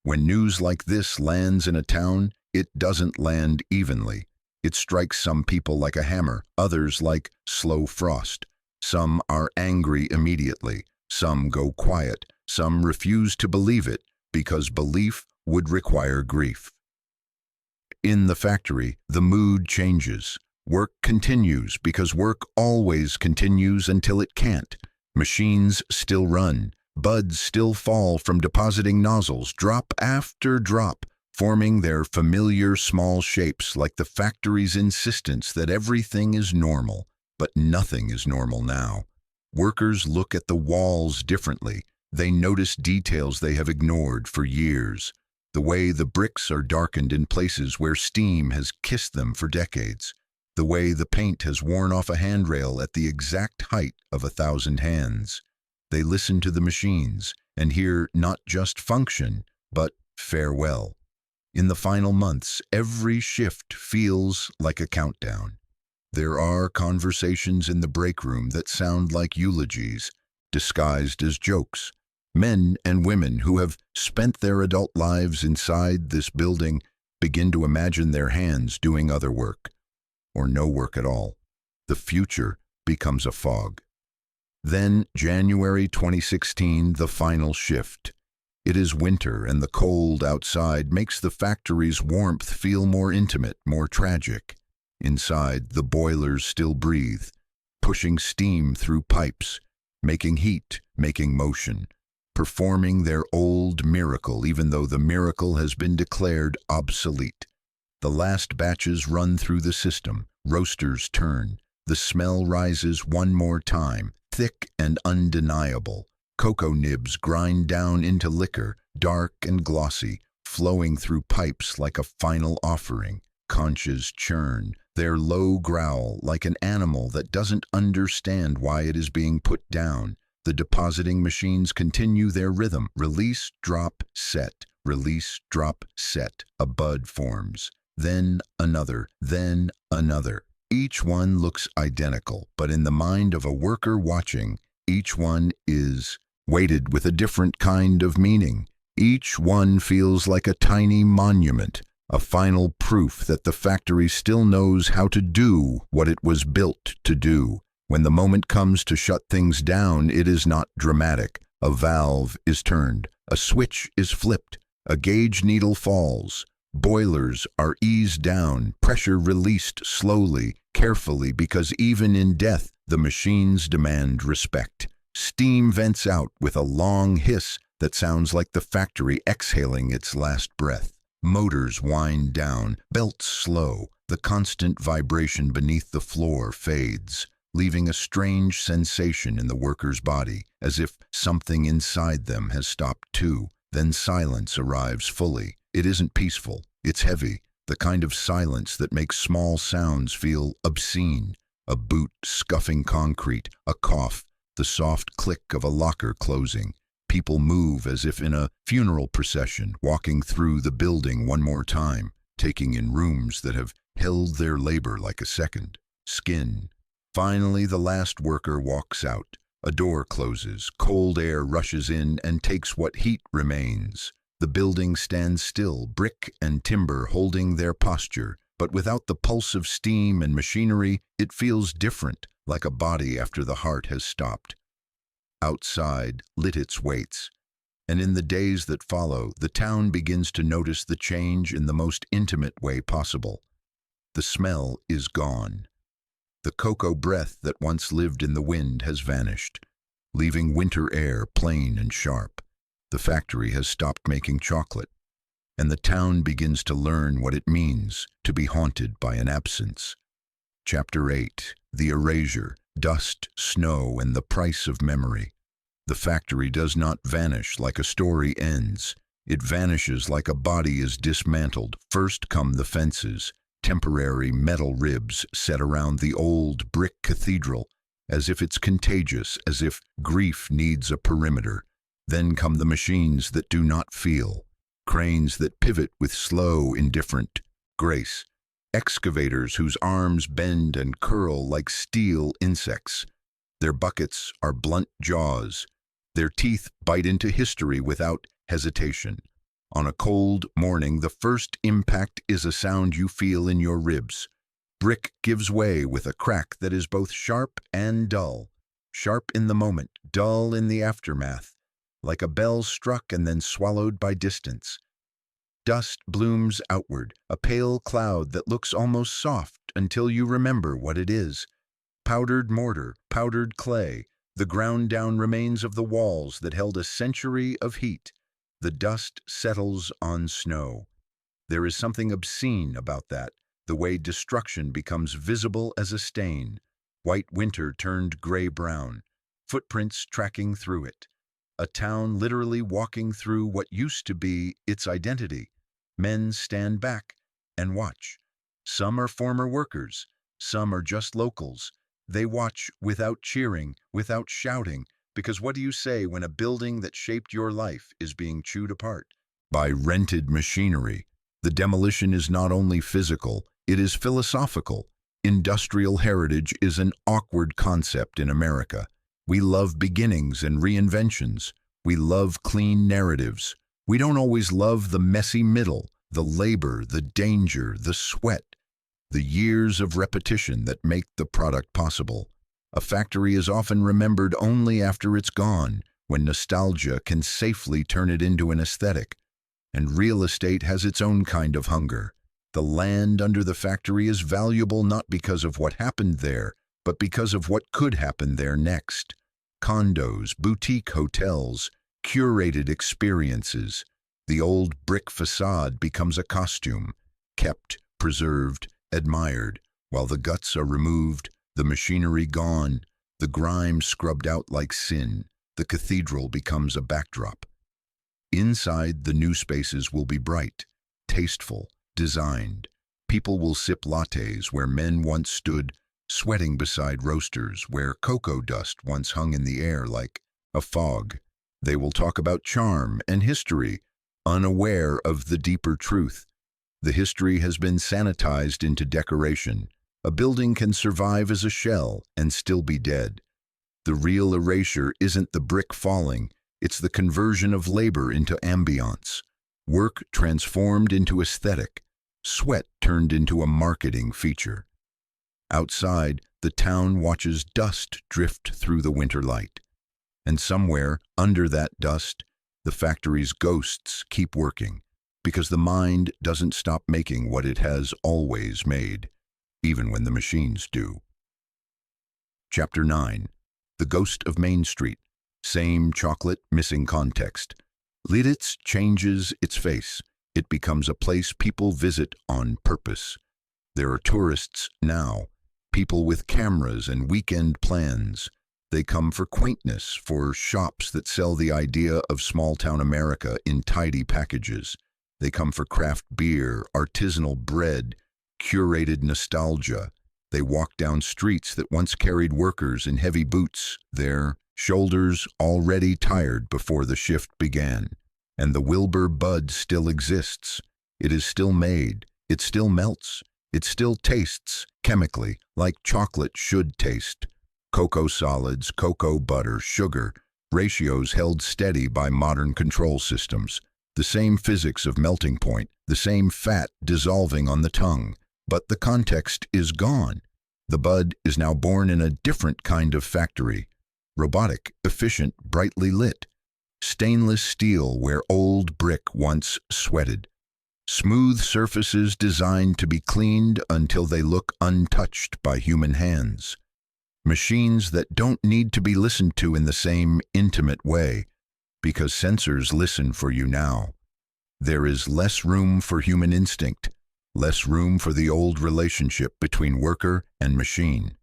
When news like this lands in a town, it doesn't land evenly. It strikes some people like a hammer, others like slow frost. Some are angry immediately, some go quiet, some refuse to believe it because belief would require grief. In the factory, the mood changes. Work continues because work always continues until it can't. Machines still run. Buds still fall from depositing nozzles, drop after drop, forming their familiar small shapes like the factory's insistence that everything is normal. But nothing is normal now. Workers look at the walls differently. They notice details they have ignored for years. The way the bricks are darkened in places where steam has kissed them for decades. The way the paint has worn off a handrail at the exact height of 1,000 hands. They listen to the machines and hear not just function, but farewell. In the final months, every shift feels like a countdown. There are conversations in the break room that sound like eulogies, disguised as jokes. Men and women who have spent their adult lives inside this building begin to imagine their hands doing other work, or no work at all. The future becomes a fog. Then, January 2016, the final shift. It is winter, and the cold outside makes the factory's warmth feel more intimate, more tragic. Inside, the boilers still breathe, pushing steam through pipes, making heat, making motion, performing their old miracle, even though the miracle has been declared obsolete. The last batches run through the system, roasters turn, the smell rises one more time, thick and undeniable. Cocoa nibs grind down into liquor, dark and glossy, flowing through pipes like a final offering. Conches churn, their low growl like an animal that doesn't understand why it is being put down. The depositing machines continue their rhythm. Release, drop, set. Release, drop, set. A bud forms. Then another. Then another. Each one looks identical, but in the mind of a worker watching, each one is weighted with a different kind of meaning. Each one feels like a tiny monument, a final proof that the factory still knows how to do what it was built to do. When the moment comes to shut things down, it is not dramatic. A valve is turned, a switch is flipped, a gauge needle falls. Boilers are eased down, pressure released slowly, carefully, because even in death, the machines demand respect. Steam vents out with a long hiss that sounds like the factory exhaling its last breath. Motors wind down, belts slow. The constant vibration beneath the floor fades, leaving a strange sensation in the worker's body, as if something inside them has stopped too. Then silence arrives fully. It isn't peaceful, it's heavy, the kind of silence that makes small sounds feel obscene. A boot scuffing concrete, a cough, the soft click of a locker closing. People move as if in a funeral procession, walking through the building one more time, taking in rooms that have held their labor like a second skin. Finally, the last worker walks out. A door closes, cold air rushes in and takes what heat remains. The building stands still, brick and timber holding their posture, But without the pulse of steam and machinery, it feels different, like a body after the heart has stopped. Outside, Lititz waits. And in the days that follow, the town begins to notice the change in the most intimate way possible. The smell is gone. The cocoa breath that once lived in the wind has vanished, leaving winter air plain and sharp. The factory has stopped making chocolate, and the town begins to learn what it means to be haunted by an absence. Chapter 8. The Erasure, Dust, Snow, and the Price of Memory. The factory does not vanish like a story ends. It vanishes like a body is dismantled. First come the fences, temporary metal ribs set around the old brick cathedral, as if it's contagious, as if grief needs a perimeter. Then come the machines that do not feel, cranes that pivot with slow, indifferent grace, excavators whose arms bend and curl like steel insects. Their buckets are blunt jaws. Their teeth bite into history without hesitation. On a cold morning, the first impact is a sound you feel in your ribs. Brick gives way with a crack that is both sharp and dull. Sharp in the moment, dull in the aftermath, like a bell struck and then swallowed by distance. Dust blooms outward, a pale cloud that looks almost soft until you remember what it is. Powdered mortar, powdered clay, the ground-down remains of the walls that held a century of heat. The dust settles on snow. There is something obscene about that, the way destruction becomes visible as a stain. White winter turned gray-brown, footprints tracking through it. A town literally walking through what used to be its identity. Men stand back and watch. Some are former workers, some are just locals. They watch without cheering, without shouting, because what do you say when a building that shaped your life is being chewed apart by rented machinery? The demolition is not only physical, it is philosophical. Industrial heritage is an awkward concept in America. We love beginnings and reinventions. We love clean narratives. We don't always love the messy middle, the labor, the danger, the sweat, the years of repetition that make the product possible. A factory is often remembered only after it's gone, when nostalgia can safely turn it into an aesthetic. And real estate has its own kind of hunger. The land under the factory is valuable not because of what happened there, but because of what could happen there next. Condos, boutique hotels, curated experiences. The old brick facade becomes a costume, kept, preserved, admired, while the guts are removed, the machinery gone, the grime scrubbed out like sin. The cathedral becomes a backdrop. Inside, the new spaces will be bright, tasteful, designed. People will sip lattes where men once stood, sweating beside roasters where cocoa dust once hung in the air like a fog. They will talk about charm and history, unaware of the deeper truth. The history has been sanitized into decoration. A building can survive as a shell and still be dead. The real erasure isn't the brick falling, it's the conversion of labor into ambiance. Work transformed into aesthetic. Sweat turned into a marketing feature. Outside, the town watches dust drift through the winter light. And somewhere, under that dust, the factory's ghosts keep working, because the mind doesn't stop making what it has always made, even when the machines do. Chapter 9. The Ghost of Main Street. Same chocolate, missing context. Lititz changes its face. It becomes a place people visit on purpose. There are tourists now, people with cameras and weekend plans. They come for quaintness, for shops that sell the idea of small-town America in tidy packages. They come for craft beer, artisanal bread, curated nostalgia. They walk down streets that once carried workers in heavy boots, their shoulders already tired before the shift began. And the Wilbur Bud still exists. It is still made. It still melts. It still tastes, chemically, like chocolate should taste. Cocoa solids, cocoa butter, sugar, ratios held steady by modern control systems. The same physics of melting point, the same fat dissolving on the tongue. But the context is gone. The Bud is now born in a different kind of factory. Robotic, efficient, brightly lit. Stainless steel where old brick once sweated. Smooth surfaces designed to be cleaned until they look untouched by human hands. Machines that don't need to be listened to in the same intimate way, because sensors listen for you now. There is less room for human instinct, less room for the old relationship between worker and machine.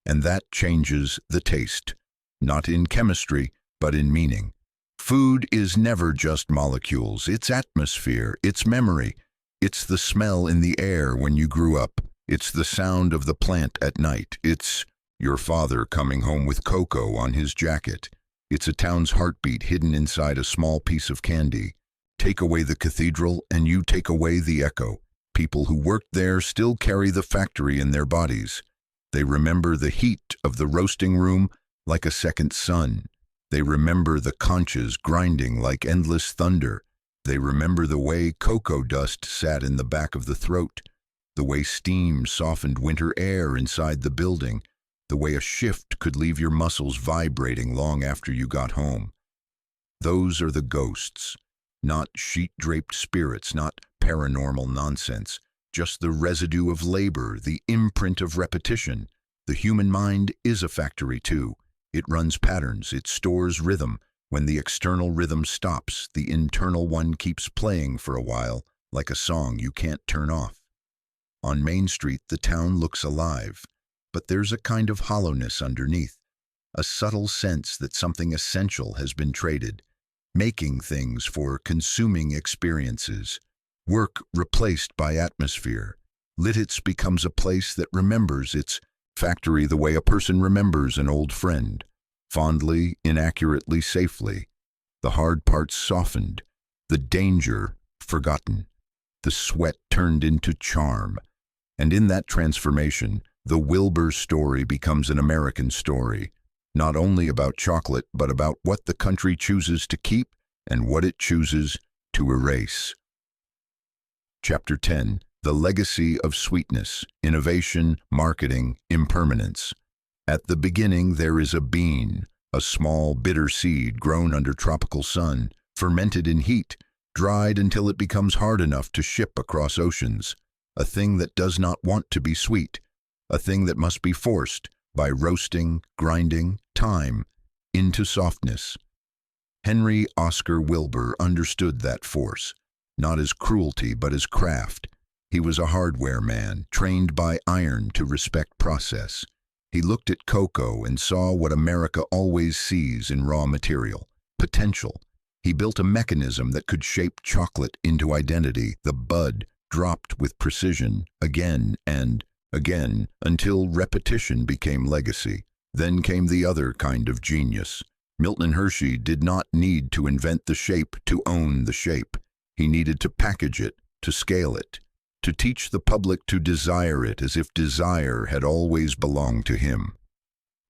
And that changes the taste, not in chemistry, but in meaning. Food is never just molecules, it's atmosphere, it's memory. It's the smell in the air when you grew up. It's the sound of the plant at night. It's your father coming home with cocoa on his jacket. It's a town's heartbeat hidden inside a small piece of candy. Take away the cathedral and you take away the echo. People who worked there still carry the factory in their bodies. They remember the heat of the roasting room like a second sun. They remember the conches grinding like endless thunder. They remember the way cocoa dust sat in the back of the throat, the way steam softened winter air inside the building, the way a shift could leave your muscles vibrating long after you got home. Those are the ghosts, not sheet-draped spirits, not paranormal nonsense, just the residue of labor, the imprint of repetition. The human mind is a factory too. It runs patterns, it stores rhythm. When the external rhythm stops, the internal one keeps playing for a while, like a song you can't turn off. On Main Street, the town looks alive, but there's a kind of hollowness underneath, a subtle sense that something essential has been traded, making things for consuming experiences, work replaced by atmosphere. Lititz becomes a place that remembers its factory the way a person remembers an old friend, fondly, inaccurately, safely. The hard parts softened, the danger forgotten, the sweat turned into charm. And in that transformation, the Wilbur story becomes an American story, not only about chocolate, but about what the country chooses to keep and what it chooses to erase. Chapter 10. The Legacy of Sweetness, Innovation, Marketing, Impermanence. At the beginning there is a bean, a small bitter seed grown under tropical sun, fermented in heat, dried until it becomes hard enough to ship across oceans, a thing that does not want to be sweet, a thing that must be forced by roasting, grinding, time, into softness. Henry Oscar Wilbur understood that force, not as cruelty but as craft. He was a hardware man, trained by iron to respect process. He looked at cocoa and saw what America always sees in raw material, potential. He built a mechanism that could shape chocolate into identity. The bud dropped with precision again and again until repetition became legacy. Then came the other kind of genius. Milton Hershey did not need to invent the shape to own the shape. He needed to package it, to scale it, to teach the public to desire it as if desire had always belonged to him.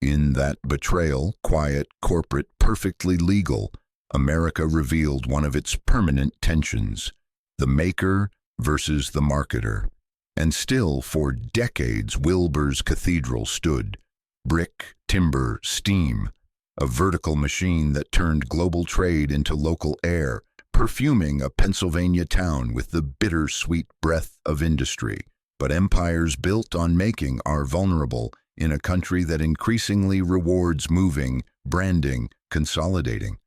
In that betrayal, quiet, corporate, perfectly legal, America revealed one of its permanent tensions, the maker versus the marketer. And still, for decades, Wilbur's cathedral stood. Brick, timber, steam, a vertical machine that turned global trade into local air, perfuming a Pennsylvania town with the bittersweet breath of industry. But empires built on making are vulnerable in a country that increasingly rewards moving, branding, consolidating.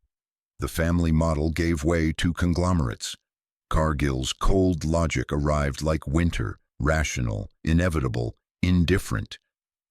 The family model gave way to conglomerates. Cargill's cold logic arrived like winter, rational, inevitable, indifferent.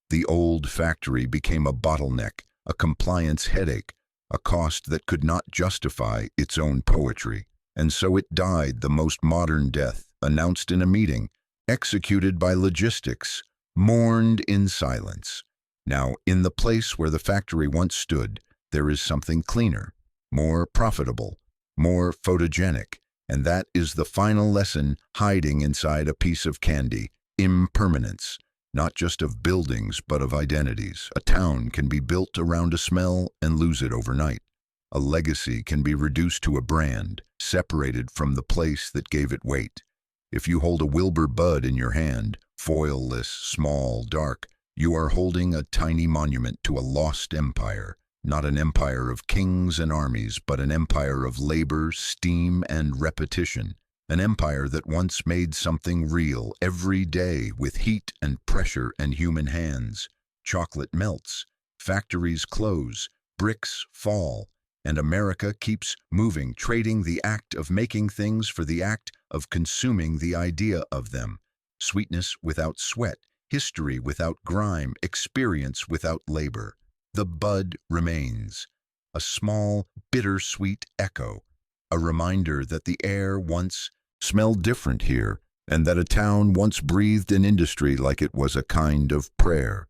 The old factory became a bottleneck, a compliance headache, a cost that could not justify its own poetry. And so it died the most modern death, announced in a meeting, executed by logistics, mourned in silence. Now, in the place where the factory once stood, there is something cleaner, more profitable, more photogenic, and that is the final lesson hiding inside a piece of candy: impermanence. Not just of buildings, but of identities. A town can be built around a smell and lose it overnight. A legacy can be reduced to a brand, separated from the place that gave it weight. If you hold a Wilbur Bud in your hand, Foilless, small, dark, you are holding a tiny monument to a lost empire, not an empire of kings and armies, but an empire of labor, steam, and repetition. An empire that once made something real every day with heat and pressure and human hands. Chocolate melts, factories close, bricks fall, and America keeps moving, trading the act of making things for the act of consuming the idea of them. Sweetness without sweat, history without grime, experience without labor. The bud remains, a small, bittersweet echo, a reminder that the air once smelled different here, and that a town once breathed an industry like it was a kind of prayer.